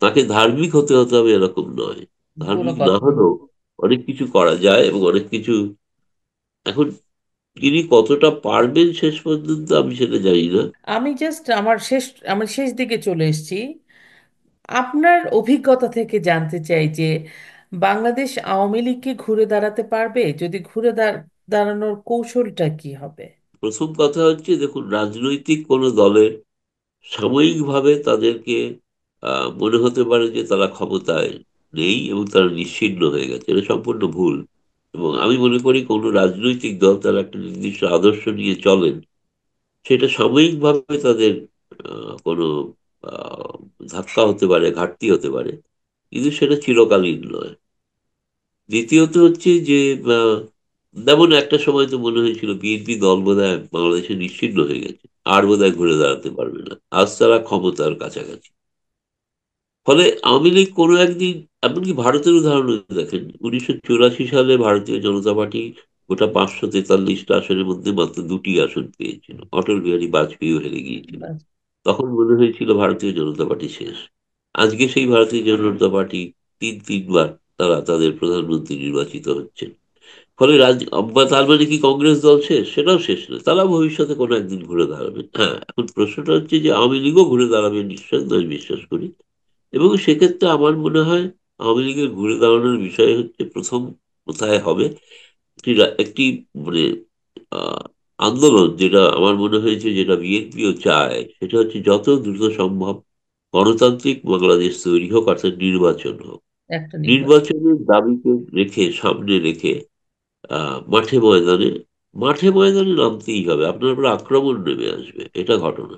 তাকে ধার্মিক হতে হতে হবে এরকম নয়, কোনো ধার্মিক না কথা নেই। হলেও অনেক কিছু করা যায় এবং অনেক কিছু। এখন তিনি কতটা পারবেন শেষ পর্যন্ত আমি সেটা জানি না। আমি জাস্ট আমার শেষ দিকে চলে এসেছি। আপনার অভিজ্ঞতা থেকে জানতে চাই যে বাংলাদেশ আওয়ামী লীগ কি ঘুরে দাঁড়াতে পারবে? যদি দাঁড়ানোর কৌশলটা কি হবে? প্রথম কথা হচ্ছে, দেখুন, রাজনৈতিক কোনো দলের সাময়িকভাবে তাদেরকে মনে হতে পারে যে তারা ক্ষমতায় নেই এবং তারা নিশ্চিহ্ন হয়ে গেছে, এটা সম্পূর্ণ ভুল। এবং আমি মনে করি কোনো রাজনৈতিক দল তারা একটা নির্দিষ্ট আদর্শ নিয়ে চলেন, সেটা সাময়িকভাবে তাদের কোনো আহ, ধাক্কা হতে পারে, ঘাটতি হতে পারে, কিন্তু সেটা চিরকালীন নয়। দ্বিতীয়ত হচ্ছে যে আহ, যেমন একটা সময় তো মনে হয়েছিল বিএনপি দল বোধহয় বাংলাদেশে নিশ্চিহ্ন হয়ে গেছে, আর বোধহয় ঘুরে দাঁড়াতে পারবে না। আজ তারা ক্ষমতার কাছাকাছি। ফলে আওয়ামী লীগ কোনো একদিন, এমনকি ভারতের উদাহরণ দেখেন, 1984 সালে ভারতীয় জনতা পার্টি গোটা 543টা আসনের মধ্যে মাত্র 2টি আসন পেয়েছিল, অটল বিহারী বাজপেয়ীও হেরে গিয়েছিল। ব্যাস। তখন মনে হয়েছিল ভারতীয় জনতা পার্টি শেষ। আজকে সেই ভারতীয় জনতা পার্টি তিনবার তারা তাদের প্রধানমন্ত্রী নির্বাচিত হচ্ছেন। ফলে তার মানে কি কংগ্রেস দল শেষ? সেটাও শেষ নয়, তারা ভবিষ্যতে কোনো একদিন ঘুরে দাঁড়াবে। হ্যাঁ, এখন প্রশ্নটা হচ্ছে যে আওয়ামী লীগও ঘুরে দাঁড়াবে নিশ্চয়, আমি বিশ্বাস করি। এবং সেক্ষেত্রে আমার মনে হয় আওয়ামী লীগের ঘুরে দাঁড়ানোর বিষয় হচ্ছে প্রথম কোথায় হবে, একটি মানে আহ, আন্দোলন, যেটা আমার মনে হয়েছে যেটা বিএনপিও চায়, সেটা হচ্ছে যত দ্রুত সম্ভব গণতান্ত্রিক বাংলাদেশ তৈরি হোক, অর্থাৎ নির্বাচন হোক। একটা নির্বাচন। নির্বাচনের দাবিকে সামনে রেখে মাঠে ময়দানে মাঠে ময়দানে নামতেই হবে, আপনার উপর আক্রমণ নেমে আসবে, এটা ঘটনা।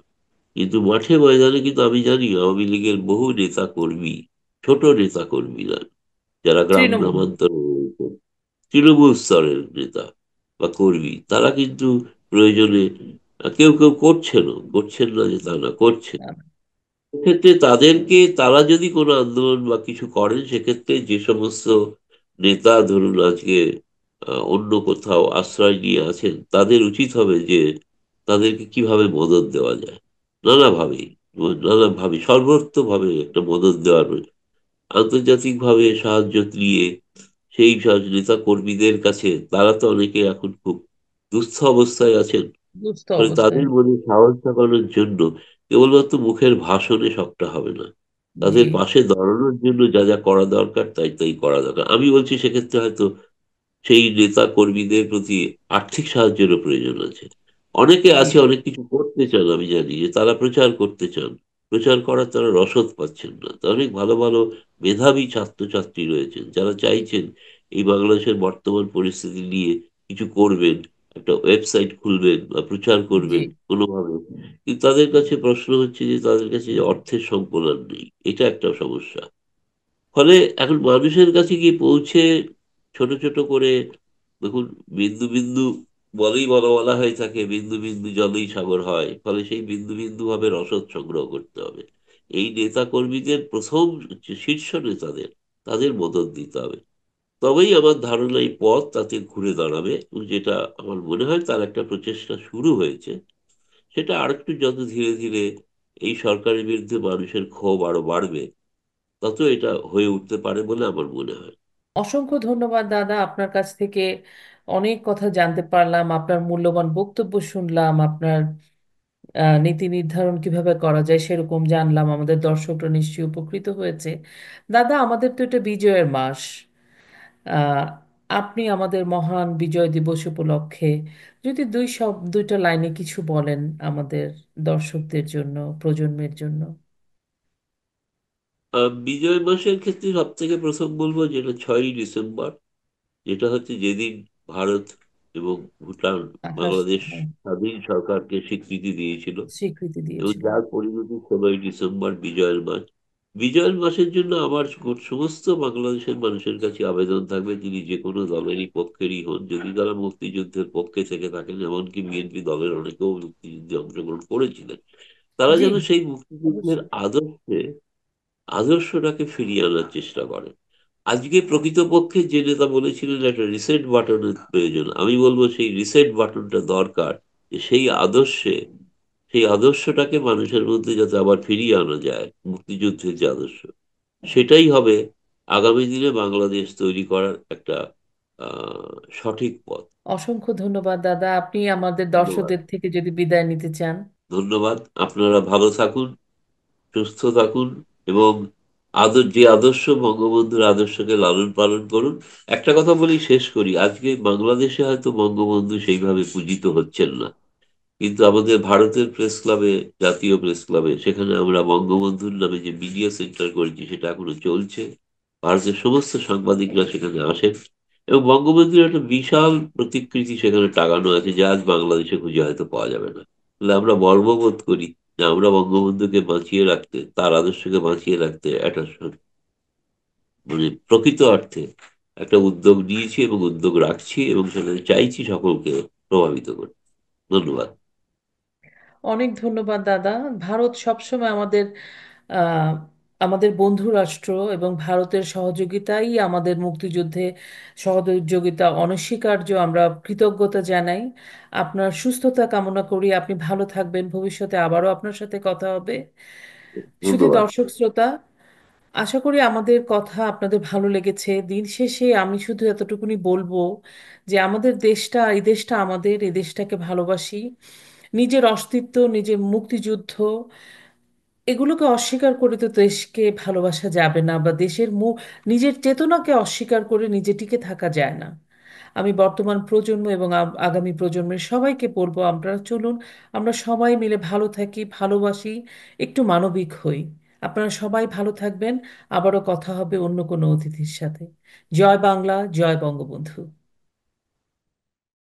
কিন্তু মাঠে ময়দানে কিন্তু আমি জানি আওয়ামী লীগের বহু নেতা কর্মী, ছোট নেতা কর্মীরা যারা গ্রাম তৃণমূল। গ্রামান্তরে রয়েছেন, তৃণমূল স্তরের নেতা বা কর্মী, তারা কিন্তু প্রয়োজনে কেউ কেউ করছেন না যে তা না, করছেন। আহ, সেক্ষেত্রে তারা যদি কোনো আন্দোলন বা কিছু করেন, সেক্ষেত্রে যে সমস্ত নেতা ধরুন আজকে অন্য কোথাও আশ্রয় নিয়ে আছেন, তাদের উচিত হবে যে তাদেরকে কিভাবে মদদ দেওয়া যায়, নানাভাবেই নানাভাবে সর্বোত্তভাবে একটা মদদ দেওয়ার, আন্তর্জাতিকভাবে সাহায্য নিয়ে সেই সব নেতা কর্মীদের কাছে, তারা তো অনেকে এখন খুব দুস্থ অবস্থায় আছেন। দুস্থ ফলে অবস্থায়। তাদের মনে সাহস জাগানোর জন্য কেবলমাত্র মুখের ভাষণে সবটা হবে না, জি। তাদের পাশে দাঁড়ানোর জন্য যা যা করা দরকার তাই তাই করা দরকার। আমি বলছি সেক্ষেত্রে হয়তো সেই নেতা কর্মীদের প্রতি আর্থিক সাহায্যেরও প্রয়োজন আছে। অনেকে জি। আছে অনেক কিছু করতে চান, আমি জানি যে তারা প্রচার করতে চান, প্রচার করার তারা রসদ পাচ্ছেন না। তা অনেক ভালো ভালো মেধাবী ছাত্রছাত্রী রয়েছেন যারা চাইছেন এই বাংলাদেশের বর্তমান পরিস্থিতি নিয়ে কিছু করবেন, একটা ওয়েবসাইট খুলবেন বা প্রচার জি। করবেন কোনোভাবে। কিন্তু তাদের কাছে প্রশ্ন হচ্ছে যে তাদের কাছে যে অর্থের সংকুলান নেই, এটা একটা সমস্যা। ফলে এখন মানুষের কাছে গিয়ে পৌঁছে ছোট ছোট করে, দেখুন, বিন্দু বিন্দু বলা বলা হয়ে থাকে বিন্দু বিন্দু জলেই সাগর হয়, ফলে সেই বিন্দু বিন্দু ভাবে রসদ সংগ্রহ করতে হবে। এই নেতা কর্মীদের প্রথম যে শীর্ষ নেতাদের, তাদের মদত দিতে হবে। তবেই আমার ধারণা এই পথ তাতে ঘুরে দাঁড়াবে, এবং যেটা আমার মনে হয় তার একটা প্রচেষ্টা শুরু হয়েছে, সেটা আরেকটু যত ধীরে ধীরে এই সরকারের বিরুদ্ধে মানুষের ক্ষোভ আরো বাড়বে, তত এটা হয়ে উঠতে পারে বলে আমার মনে হয়। অসংখ্য ধন্যবাদ দাদা, আপনার কাছ থেকে অনেক কথা জানতে পারলাম, আপনার মূল্যবান বক্তব্য শুনলাম, আপনার নীতি নির্ধারণ কিভাবে করা যায় সেরকম জানলাম। আমাদের দর্শকরা নিশ্চয়ই উপকৃত হয়েছে। দাদা, আমাদের তো এটা বিজয়ের মাস। আহ, আপনি আমাদের মহান বিজয় দিবস উপলক্ষে যদি দুইটা লাইনে কিছু বলেন আমাদের দর্শকদের জন্য, প্রজন্মের জন্য। বিজয় মাসের ক্ষেত্রে সব থেকে প্রথম বলবো যেটা 6ই ডিসেম্বর, যেটা হচ্ছে যেদিন ভারত এবং ভুটান আঠাশ, বাংলাদেশ হ্যাঁ, স্বাধীন সরকারকে স্বীকৃতি দিয়েছিল, স্বীকৃতি এবং দিয়েছিল। যার পরিণতি 16ই ডিসেম্বর বিজয়ের মাস। বিজয়ের মাসের জন্য আমার সমস্ত বাংলাদেশের মানুষের কাছে আবেদন থাকবে, তিনি যে কোনো দলেরই পক্ষেরই হন, যদি তারা মুক্তিযুদ্ধের পক্ষে থেকে থাকেন, এমনকি বিএনপি দলের অনেকেও মুক্তিযুদ্ধে অংশগ্রহণ করেছিলেন, তারা জি, যেন সেই মুক্তিযুদ্ধের অবশ্যই। আদর্শটাকে ফিরিয়ে আনার চেষ্টা করে। আজকে প্রকৃতপক্ষে যে নেতা বলেছিলেন একটা রিসেট বাটনের প্রয়োজন, আমি বলবো সেই রিসেট বাটনটা দরকার, যে সেই আদর্শটাকে মানুষের মধ্যে যাতে আবার ফিরিয়ে আনা যায়, মুক্তিযুদ্ধের যে আদর্শ, সেটাই হবে আগামী দিনে বাংলাদেশ তৈরি করার একটা সঠিক পথ। অসংখ্য ধন্যবাদ দাদা, আপনি আমাদের ধন্যবাদ। দর্শকদের থেকে যদি বিদায় নিতে চান। ধন্যবাদ। আপনারা ভালো থাকুন, সুস্থ থাকুন, এবং যে আদর্শ, বঙ্গবন্ধুর আদর্শকে লালন পালন করুন। একটা কথা বলি, শেষ করি, আজকে বাংলাদেশে হয়তো বঙ্গবন্ধু সেইভাবে পূজিত হচ্ছেন না, কিন্তু আমাদের ভারতের প্রেস ক্লাবে, জাতীয় প্রেস ক্লাবে, সেখানে আমরা বঙ্গবন্ধুর নামে যে মিডিয়া সেন্টার করেছি সেটা এখনো চলছে। ভারতের সমস্ত সাংবাদিকরা সেখানে আসেন, এবং বঙ্গবন্ধুর একটা বিশাল প্রতিকৃতি সেখানে টাঙানো আছে, যা আজ বাংলাদেশে খুঁজে হয়তো পাওয়া যাবে না। তাহলে আমরা গর্ববোধ করি যে আমরা বঙ্গবন্ধুকে বাঁচিয়ে রাখতে, তার আদর্শকে বাঁচিয়ে রাখতে একটা মানে প্রকৃত অর্থে একটা উদ্যোগ নিয়েছি এবং উদ্যোগ রাখছি, এবং সেখানে চাইছি সকলকে প্রভাবিত করতে। ধন্যবাদ। অনেক ধন্যবাদ দাদা। ভারত সবসময় আহ, আমাদের বন্ধু রাষ্ট্র, এবং ভারতের সহযোগিতাই আমাদের মুক্তিযুদ্ধে সহযোগিতা অনস্বীকার্য। আমরা কৃতজ্ঞতা জানাই। আপনার সুস্থতা কামনা করি, আপনি ভালো থাকবেন। ভবিষ্যতে আবারও আপনার সাথে কথা হবে। শুধু ধন্যবাদ। দর্শক শ্রোতা, আশা করি আমাদের কথা আপনাদের ভালো লেগেছে। দিন শেষে আমি শুধু এতটুকুনি বলবো যে আমাদের দেশটা, এই দেশটা আমাদের, এই দেশটাকে ভালোবাসি। নিজের অস্তিত্ব, নিজের মুক্তিযুদ্ধ, এগুলোকে অস্বীকার করে তো দেশকে ভালোবাসা যাবে না, বা নিজের চেতনাকে অস্বীকার করে নিজে টিকে থাকা যায় না। আমি বর্তমান প্রজন্ম এবং আগামী প্রজন্মের সবাইকে বলবো, আমরা চলুন, আমরা সবাই মিলে ভালো থাকি, ভালোবাসি, একটু মানবিক হই। আপনারা সবাই ভালো থাকবেন। আবারও কথা হবে অন্য কোনো অতিথির সাথে। জয় বাংলা, জয় বঙ্গবন্ধু।